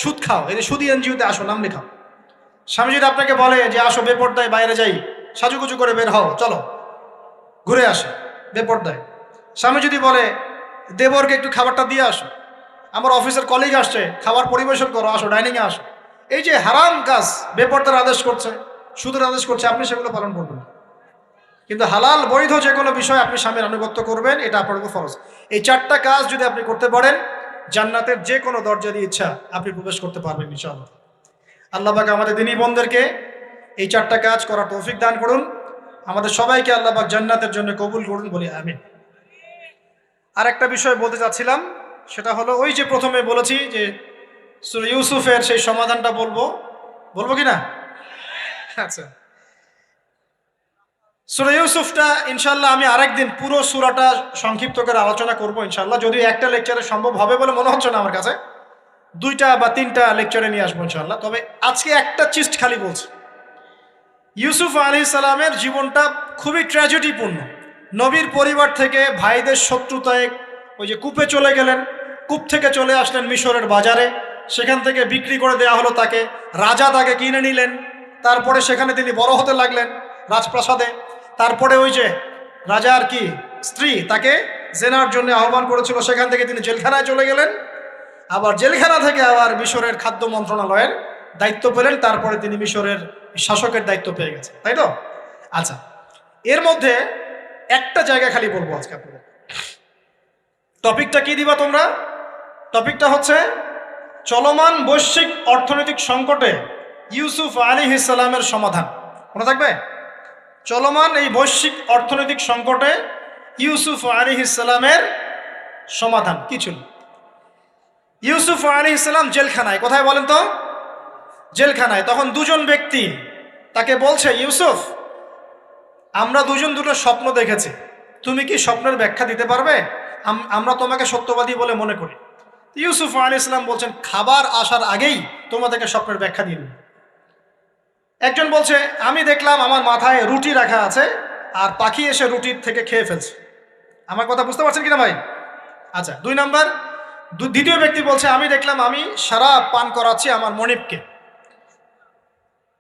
সুদ খাও, এই যে সুদী এনজিওতে আসো, নাম লেখাও। স্বামী যদি আপনাকে বলে যে আসো বেপর্দায় বাইরে যাই, সাজুগুজু করে বের হও, চলো ঘুরে আসো বেপর্দায়। স্বামী যদি বলে দেবরকে একটু খাবারটা দিয়ে আসো, আমার অফিসের কলিগ আসছে, খাবার পরিবেশন করো, আসো ডাইনিংয়ে আসো, এই যে হারাম কাজ, বেপর্দার আদেশ করছে, সুদের আদেশ করছে, আপনি সেগুলো পালন করবেন। কিন্তু হালাল বৈধ যে কোনো বিষয় আপনি স্বামীর আনুগত্য করবেন, এটা আপনার উপর ফরজ। এই 4টা কাজ যদি আপনি করতে পারেন, জান্নাতের যে কোনো দরজা দিয়ে ইচ্ছা আপনি প্রবেশ করতে পারবেন ইনশাআল্লাহ। আল্লাহ পাক আমাদের দিনী বোনদেরকে এই 4টা কাজ করার তৌফিক দান করুন। আমাদের সবাইকে আল্লাহ পাক জান্নাতের জন্য কবুল করুন, বলি আমিন। আর একটা বিষয় বলতে চাচ্ছিলাম, সেটা হলো ওই যে প্রথমে বলেছি যে সূরা ইউসুফের সেই সমাধানটা বলবো কি না? আচ্ছা, সূরা ইউসুফটা ইনশাআল্লাহ আমি আরেকদিন পুরো সূরাটা সংক্ষিপ্ত করে আলোচনা করব ইনশাআল্লাহ। যদিও একটা লেকচারে সম্ভব হবে বলে মনে হচ্ছে না আমার কাছে, 2টা বা 3টা লেকচারে নিয়ে আসবো ইনশাআল্লাহ। তবে আজকে একটা চিস্ট খালি বলছি। ইউসুফ আলাইহিস সালামের জীবনটা খুবই ট্র্যাজেডিপূর্ণ। নবীর পরিবার থেকে ভাইদের শত্রুতায় ওই যে কূপে চলে গেলেন, কূপ থেকে চলে আসলেন মিশরের বাজারে, সেখান থেকে বিক্রি করে দেওয়া হলো তাকে, রাজা তাকে কিনে নিলেন, তারপরে সেখানে তিনি বড় হতে লাগলেন রাজপ্রাসাদে। তারপরে ওই যে রাজার কি স্ত্রী তাকে জেনার জন্য আহ্বান করেছিল, সেখান থেকে তিনি জেলখানায় চলে গেলেন, আবার জেলখানা থেকে আবার মিশরের খাদ্য মন্ত্রণালয়ের দায়িত্ব পেলেন, তারপরে তিনি মিশরের শাসকের দায়িত্ব পেয়ে গেছেন, তাই তো? আচ্ছা, এর মধ্যে একটা জায়গা খালি বলবো আজকে আপনাদের। টপিকটা কি দিবা তোমরা? টপিকটা হচ্ছে চলমান বৈশ্বিক অর্থনৈতিক সংকটে ইউসুফ আলাইহিস সালামের সমাধান। মনে থাকবে? চলমান এই বৈশ্বিক অর্থনৈতিক সংকটে ইউসুফ আলাইহিস সালামের সমাধান কি ছিল? ইউসুফ আলাইহিস সালাম জেলখানায়, কোথায় বলেন তো? জেলখানায়। তখন 2জন ব্যক্তি তাকে বলছে, ইউসুফ, আমরা 2জন দুটো স্বপ্ন দেখেছি, তুমি কি স্বপ্নের ব্যাখ্যা দিতে পারবে? আমরা তোমাকে সত্যবাদী বলে মনে করি। ইউসুফ আলাইহিস সালাম বলছেন, খাবার আসার আগেই তোমাদেরকে স্বপ্নের ব্যাখ্যা দিন। একজন বলছে, আমি দেখলাম আমার মাথায় রুটি রাখা আছে, আর পাখি এসে রুটির থেকে খেয়ে ফেলছে। আমার কথা বুঝতে পারছেন কিনা ভাই? আচ্ছা, 2 নাম্বার, দ্বিতীয় ব্যক্তি বলছে, আমি দেখলাম আমি শরাব পান করাচ্ছি আমার মনিবকে।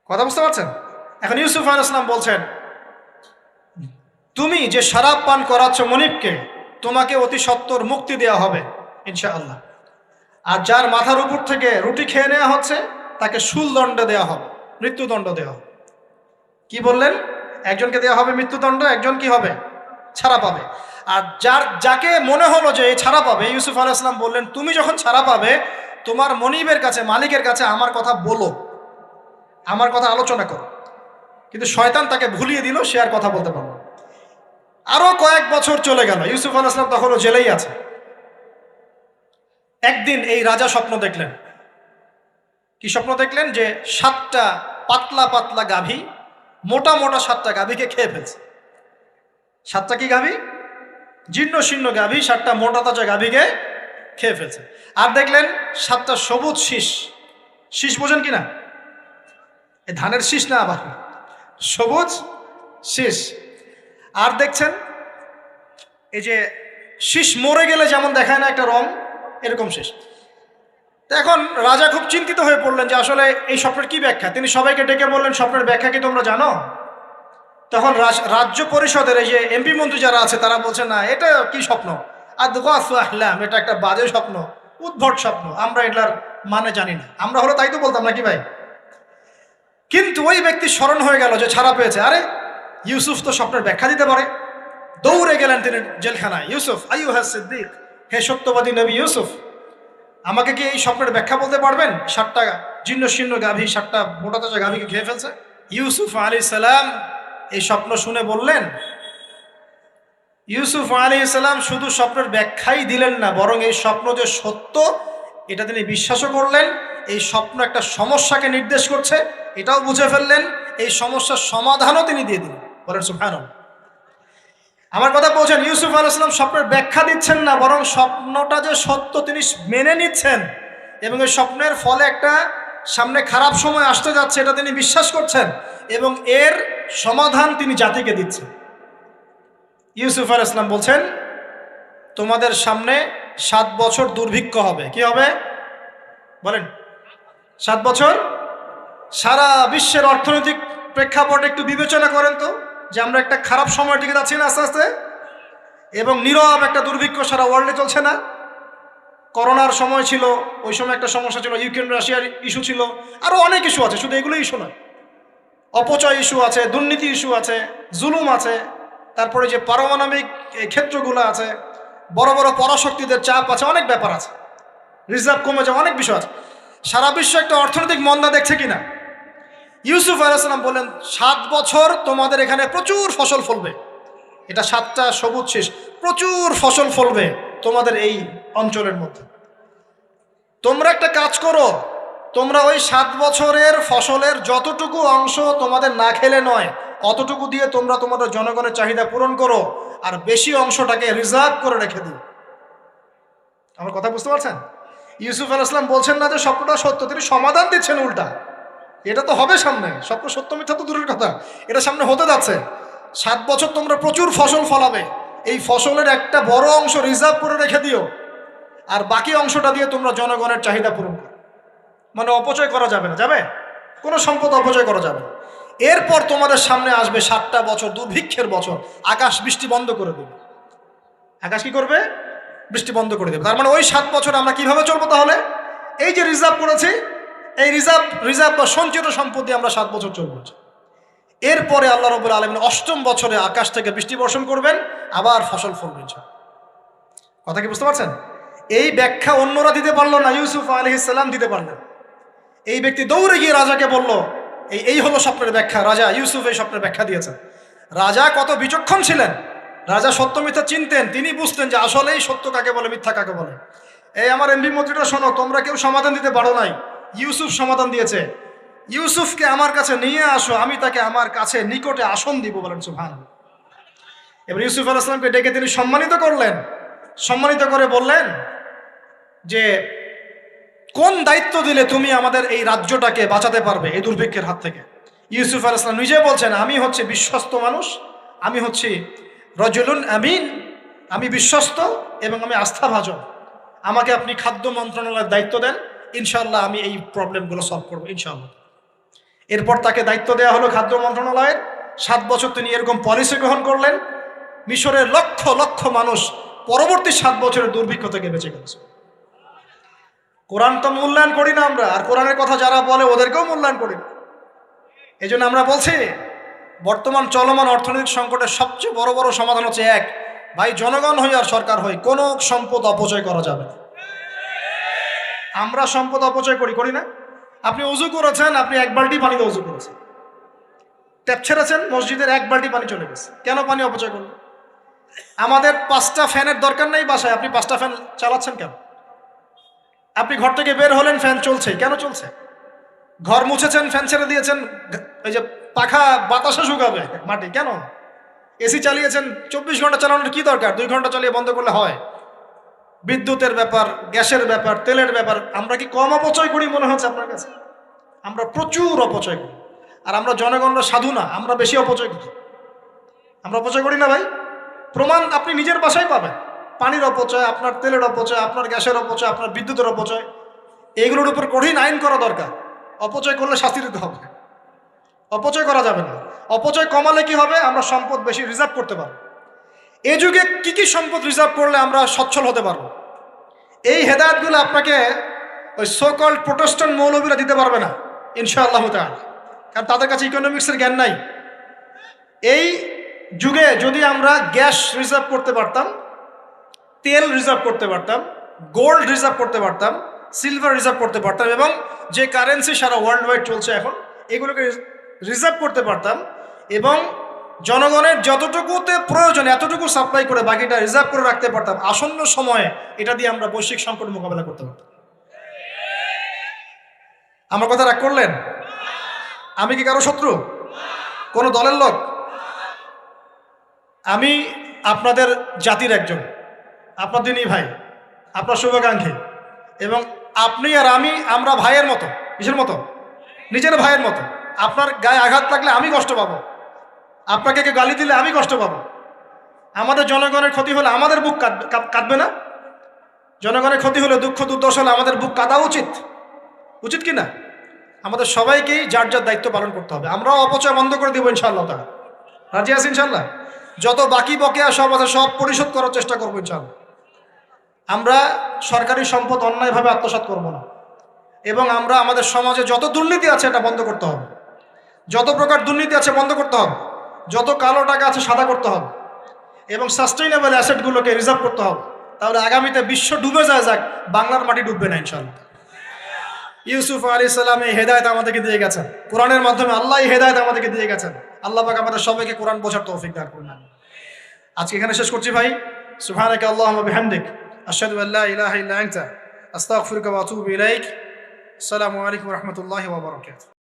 কথা বুঝতে পারছেন? এখন ইউসুফ আলাইহিস সালাম বলছেন, তুমি যে শরাব পান করাচ্ছ মনিবকে, তোমাকে অতি সত্বর মুক্তি দেওয়া হবে ইনশাআল্লাহ। আর যার মাথার উপর থেকে রুটি খেয়ে নেওয়া হচ্ছে তাকে শুলদণ্ড দেওয়া হবে, মৃত্যুদণ্ড দেওয়া হবে। কি বললেন? একজনকে দেওয়া হবে মৃত্যুদণ্ড, একজন কি হবে? ছাড়া পাবে। আর যাকে মনে হলো যে এই ছাড়া পাবে, ইউসুফ আলাইহিস সালাম বললেন, তুমি যখন ছাড়া পাবে তোমার মনিবের কাছে, মালিকের কাছে আমার কথা বলো, আমার কথা আলোচনা করো। কিন্তু শয়তান তাকে ভুলিয়ে দিল, সে আর কথা বলতে পারল না। আরো কয়েক বছর চলে গেল, ইউসুফ আলাইহিস সালাম তখনও জেলেই আছে। একদিন এই রাজা স্বপ্ন দেখলেন। কি স্বপ্ন দেখলেন? যে 7টা পাতলা পাতলা গাভী, মোটা মোটা 7টা গাভীকে খেয়ে ফেলছে। 7টা কি গাভী? জীর্ণ শীর্ণ গাভী, 7টা মোটা তাজা গাভীকে খেয়ে ফেলছে। আর দেখলেন 7টা সবুজ শীষ, শীষ বোঝেন কিনা? এই ধানের শীষ না, আবার সবুজ শীষ। আর দেখছেন এই যে শীষ মরে গেলে যেমন দেখায় না একটা রং, এরকম শীষ। তো এখন রাজা খুব চিন্তিত হয়ে পড়লেন যে আসলে এই স্বপ্নের কি ব্যাখ্যা। তিনি সবাইকে ডেকে বললেন, স্বপ্নের ব্যাখ্যা কি তোমরা জানো? তখন রাজ্য পরিষদের এই যে এমপি মন্ত্রী যারা আছে তারা বলছে, না এটা কি স্বপ্ন, এটা একটা বাজে স্বপ্ন, উদ্ভট স্বপ্ন, আমরা এটার মানে জানি না। আমরা হলো তাই তো বলতাম নাকি ভাই? কিন্তু ওই ব্যক্তি স্মরণ হয়ে গেল যে ছাড়া পেয়েছে, আরে ইউসুফ তো স্বপ্নের ব্যাখ্যা দিতে পারে। দৌড়ে গেলেন তিনি জেলখানায়। ইউসুফ আইয়ুহা সিদ্দিক, হে সত্যবাদী নবী ইউসুফ, আমাকে কি এই স্বপ্নের ব্যাখ্যা বলতে পারবেন? 7টা জীর্ণ শীর্ণ গাভী 7টা মোটা তাজা গাভীকে খেয়ে ফেলছে। ইউসুফ আলাইহিস সালাম এই স্বপ্ন শুনে বললেন, ইউসুফ আলাইহিস সালাম শুধু স্বপ্নের ব্যাখ্যাই দিলেন না, বরং এই স্বপ্ন যে সত্য এটা তিনি বিশ্বাসও করলেন। এই স্বপ্ন একটা সমস্যাকে নির্দেশ করছে এটাও বুঝে ফেললেন, এই সমস্যার সমাধানও তিনি দিয়ে দিলেন। বলেন সুবহানাল্লাহ। আমার কথা বলছেন, ইউসুফ আলাইহিস সালাম স্বপ্নের ব্যাখ্যা দিচ্ছেন না, বরং স্বপ্নটা যে সত্য তিনি মেনে নিচ্ছেন এবং এই স্বপ্নের ফলে একটা সামনে খারাপ সময় আসতে যাচ্ছে এটা তিনি বিশ্বাস করছেন এবং এর সমাধান তিনি জাতিকে দিচ্ছেন। ইউসুফ আলাইহিস সালাম বলছেন, তোমাদের সামনে 7 বছর দুর্ভিক্ষ হবে। কি হবে বলেন? 7 বছর। সারা বিশ্বের অর্থনৈতিক প্রেক্ষাপট একটু বিবেচনা করেন তো, যে আমরা একটা খারাপ সময়ের দিকে যাচ্ছি না আস্তে আস্তে, এবং নীরব একটা দুর্ভিক্ষ সারা ওয়ার্ল্ডে চলছে না? করোনার সময় ছিল, ওই সময় একটা সমস্যা ছিল, ইউক্রেন রাশিয়ার ইস্যু ছিল, আরও অনেক ইস্যু আছে, শুধু এগুলো ইস্যু নয়, অপচয় ইস্যু আছে, দুর্নীতি ইস্যু আছে, জুলুম আছে, তারপরে যে পারমাণবিক ক্ষেত্রগুলো আছে, বড় বড় পরাশক্তিদের চাপ আছে, অনেক ব্যাপার আছে, রিজার্ভ কমে যাওয়া, অনেক বিষয় আছে। সারা বিশ্ব একটা অর্থনৈতিক মন্দা দেখছে কিনা? ইউসুফ আলাইহিস সালাম বলেন, 7 বছর তোমাদের এখানে প্রচুর ফসল ফলবে। এটা 7টা সবুজ শীষ, প্রচুর ফসল ফলবে তোমাদের এই অঞ্চলের মধ্যে। তোমরা একটা কাজ করো, তোমরা ওই 7 বছরের ফসলের যতটুকু অংশ তোমাদের না খেলে নয়, অতটুকু দিয়ে তোমরা তোমাদের জনগণের চাহিদা পূরণ করো, আর বেশি অংশটাকে রিজার্ভ করে রেখে দিও। আমার কথা বুঝতে পারছেন? ইউসুফ আলাইহিস সালাম বলছেন না যে স্বপ্নটা সত্য, তিনি সমাধান দিচ্ছেন উল্টা। এটা তো হবে সামনে, স্বপ্ন সত্য মিথ্যা তো দূরের কথা, এটা সামনে হতে যাচ্ছে। 7 বছর তোমরা প্রচুর ফসল ফলাবে, এই ফসলের একটা বড় অংশ রিজার্ভ করে রেখে দিও, আর বাকি অংশটা দিয়ে তোমরা জনগণের চাহিদা পূরণ করো। মানে অপচয় করা যাবে না, যাবে কোনো সম্পদ অপচয় করা যাবে না। এরপর তোমাদের সামনে আসবে 7টা বছর দুর্ভিক্ষের বছর, আকাশ বৃষ্টি বন্ধ করে দেবে। আকাশ কি করবে? বৃষ্টি বন্ধ করে দেবে। তার মানে ওই 7 বছর আমরা কিভাবে চলবো তাহলে? এই যে রিজার্ভ করেছি, এই রিজার্ভ বা সঞ্চিত সম্পদ দিয়ে আমরা 7 বছর চলবো। এরপরে আল্লাহ রাব্বুল আলামিন 8ম বছরে আকাশ থেকে বৃষ্টি বর্ষণ করবেন, আবার ফসল ফলবে। কথা কি বুঝতে পারছেন? এই ব্যাখ্যা অন্যরা দিতে পারলো না, ইউসুফ আলাইহিস সালাম দিতে পারলেন। এই ব্যক্তি দৌড়ে গিয়ে রাজাকে বলল, এই হলো স্বপ্নের ব্যাখ্যা। রাজা ইউসুফ এই স্বপ্নের ব্যাখ্যা দিয়েছেন। রাজা কত বিচক্ষণ ছিলেন, রাজা সত্য মিথ্যা চিনতেন, তিনি বুঝতেন যে আসলেই সত্য কাকে বলে, মিথ্যা কাকে বলে। এই আমার এমপি মন্ত্রীরা শোনো, তোমরা কেউ সমাধান দিতে পারো নাই, ইউসুফ সমাধান দিয়েছে। ইউসুফকে আমার কাছে নিয়ে আসো, আমি তাকে আমার কাছে নিকটে আসন দিব। বলেন সুবহানাল্লাহ। এবার ইউসুফ আলাইহিস সালামকে ডেকে তিনি সম্মানিত করলেন, সম্মানিত করে বললেন যে কোন দায়িত্ব দিলে তুমি আমাদের এই রাজ্যটাকে বাঁচাতে পারবে এই দুর্ভিক্ষের হাত থেকে। ইউসুফ আলাইহিস সালাম নিজে বলছেন, আমি হচ্ছে বিশ্বস্ত মানুষ, আমি হচ্ছি রজুলুন আমিন, আমি বিশ্বস্ত এবং আমি আস্থাভাজন। আমাকে আপনি খাদ্য মন্ত্রণালয়ের দায়িত্ব দেন, ইনশাআল্লাহ আমি এই প্রবলেমগুলো সলভ করবো ইনশাআল্লাহ। এরপর তাকে দায়িত্ব দেওয়া হলো খাদ্য মন্ত্রণালয়ের। 7 বছর তিনি এরকম পলিসি গ্রহণ করলেন। মিশরের লক্ষ লক্ষ মানুষ পরবর্তী 7 বছরের দুর্ভিক্ষ থেকে বেঁচে গেছে। কোরআন তো মূল্যায়ন করি না আমরা, আর কোরআনের কথা যারা বলে ওদেরকেও মূল্যায়ন করি না। এই জন্য আমরা বলছি, বর্তমান চলমান অর্থনৈতিক সংকটের সবচেয়ে বড় বড় সমাধান হচ্ছে এক, ভাই জনগণ হই আর সরকার হই, কোনো সম্পদ অপচয় করা যাবে না। আমরা সম্পদ অপচয় করি না? আপনি উজু করেছেন, আপনি 1 বালতি পানিতে উজু করেছেন, ট্যাপ ছেড়েছেন, মসজিদের 1 বালতি পানি চলে গেছে, কেন পানি অপচয় করলেন? আমাদের 5টা ফ্যানের দরকার নেই বাসায়, আপনি 5টা ফ্যান চালাচ্ছেন কেন? আপনি ঘর থেকে বের হলেন, ফ্যান চলছে, কেন চলছে? ঘর মুছেছেন, ফ্যান ছেড়ে দিয়েছেন, এই যে পাখা বাতাসে শুকাবে মাটি, কেন? এসি চালিয়েছেন, 24 ঘন্টা চালানোর কি দরকার? 2 ঘন্টা চালিয়ে বন্ধ করলে হয়। বিদ্যুতের ব্যাপার, গ্যাসের ব্যাপার, তেলের ব্যাপার, আমরা কি কম অপচয় করি মনে হচ্ছে আপনার কাছে? আমরা প্রচুর অপচয় করি। আর আমরা জনগণরা সাধু না, আমরা বেশি অপচয় করি। আমরা অপচয় করি না ভাই? প্রমাণ আপনি নিজের বাসায় পাবেন। পানির অপচয়, আপনার তেলের অপচয়, আপনার গ্যাসের অপচয়, আপনার বিদ্যুতের অপচয়, এইগুলোর উপর কঠিন আইন করা দরকার। অপচয় করলে শাস্তি দিতে হবে, অপচয় করা যাবে না। অপচয় কমালে কি হবে? আমরা সম্পদ বেশি রিজার্ভ করতে পারবো। এই যুগে কি কি সম্পদ রিজার্ভ করলে আমরা সচ্ছল হতে পারবো, এই হেদায়েতগুলো আপনাকে ওই সোকল প্রোটেস্ট্যান্ট মৌলবীরা দিতে পারবে না ইনশাআল্লাহ তাআলা, কারণ তাদের কাছে ইকোনমিক্সের জ্ঞান নাই। এই যুগে যদি আমরা গ্যাস রিজার্ভ করতে পারতাম, তেল রিজার্ভ করতে পারতাম, গোল্ড রিজার্ভ করতে পারতাম, সিলভার রিজার্ভ করতে পারতাম, এবং যে কারেন্সি সারা ওয়ার্ল্ড ওয়াইড চলছে এখন, এগুলোকে রিজার্ভ করতে পারতাম, এবং জনগণের যতটুকুতে প্রয়োজন এতটুকু সাপ্লাই করে বাকিটা রিজার্ভ করে রাখতে পারতাম, আসন্ন সময়ে এটা দিয়ে আমরা বৈশ্বিক সংকট মোকাবেলা করতে পারতাম। আমার কথা রাগ করলেন? আমি কি কারো শত্রু? কোন দলের লোক? আমি আপনাদের জাতির একজন, আপনার দিনই ভাই, আপনার শুভাকাঙ্ক্ষী, এবং আপনি আর আমরা ভাইয়ের মতো। কিসের মতো? নিজের ভাইয়ের মতো। আপনার গায়ে আঘাত লাগলে আমি কষ্ট পাবো, আপনাকে কেউ গালি দিলে আমি কষ্ট পাবো। আমাদের জনগণের ক্ষতি হলে আমাদের বুক কাঁদবে না? জনগণের ক্ষতি হলে, দুঃখ দুর্দশা হলে আমাদের বুক কাঁদা উচিত, উচিত কি না? আমাদের সবাইকেই যার যার দায়িত্ব পালন করতে হবে। আমরাও অপচয় বন্ধ করে দেবো ইনশাআল্লাহ তাআলা। রাজি আছি ইনশাআল্লাহ? যত বাকি বকেয়া সব আছে সব পরিশোধ করার চেষ্টা করবো ইনশাআল্লাহ। আমরা সরকারি সম্পদ অন্যায়ভাবে আত্মসাৎ করব না, এবং আমরা আমাদের সমাজে যত দুর্নীতি আছে এটা বন্ধ করতে হবে। যত প্রকার দুর্নীতি আছে বন্ধ করতে হবে, যত কালো টাকা আছে সাদা করতে হবে, এবং সাস্টেইনেবল অ্যাসেটগুলোকে রিজার্ভ করতে হবে। তাহলে আগামীতে বিশ্ব ডুবে যায়, যাক, বাংলার মাটি ডুববে না ইনশাআল্লাহ। ইউসুফ আলাইহিস সালাম এই হেদায়েত আমাদেরকে দিয়ে গেছেন, কোরআনের মাধ্যমে আল্লাহ এই হেদায়েত আমাদেরকে দিয়ে গেছেন। আল্লাহ পাক আমাদের সবাইকে কোরআন বোঝার তৌফিক দান করুন। আজকে এখানে শেষ করছি ভাই। সুবহানাকা আল্লাহুম্মা বিহামদিক, আশহাদু আল্লা ইলাহা ইল্লা আনতা, আস্তাগফিরুকা ওয়া আতুবু ইলাইক। আসসালামু আলাইকুম ওয়া রাহমাতুল্লাহি ওয়া বারাকাতুহু।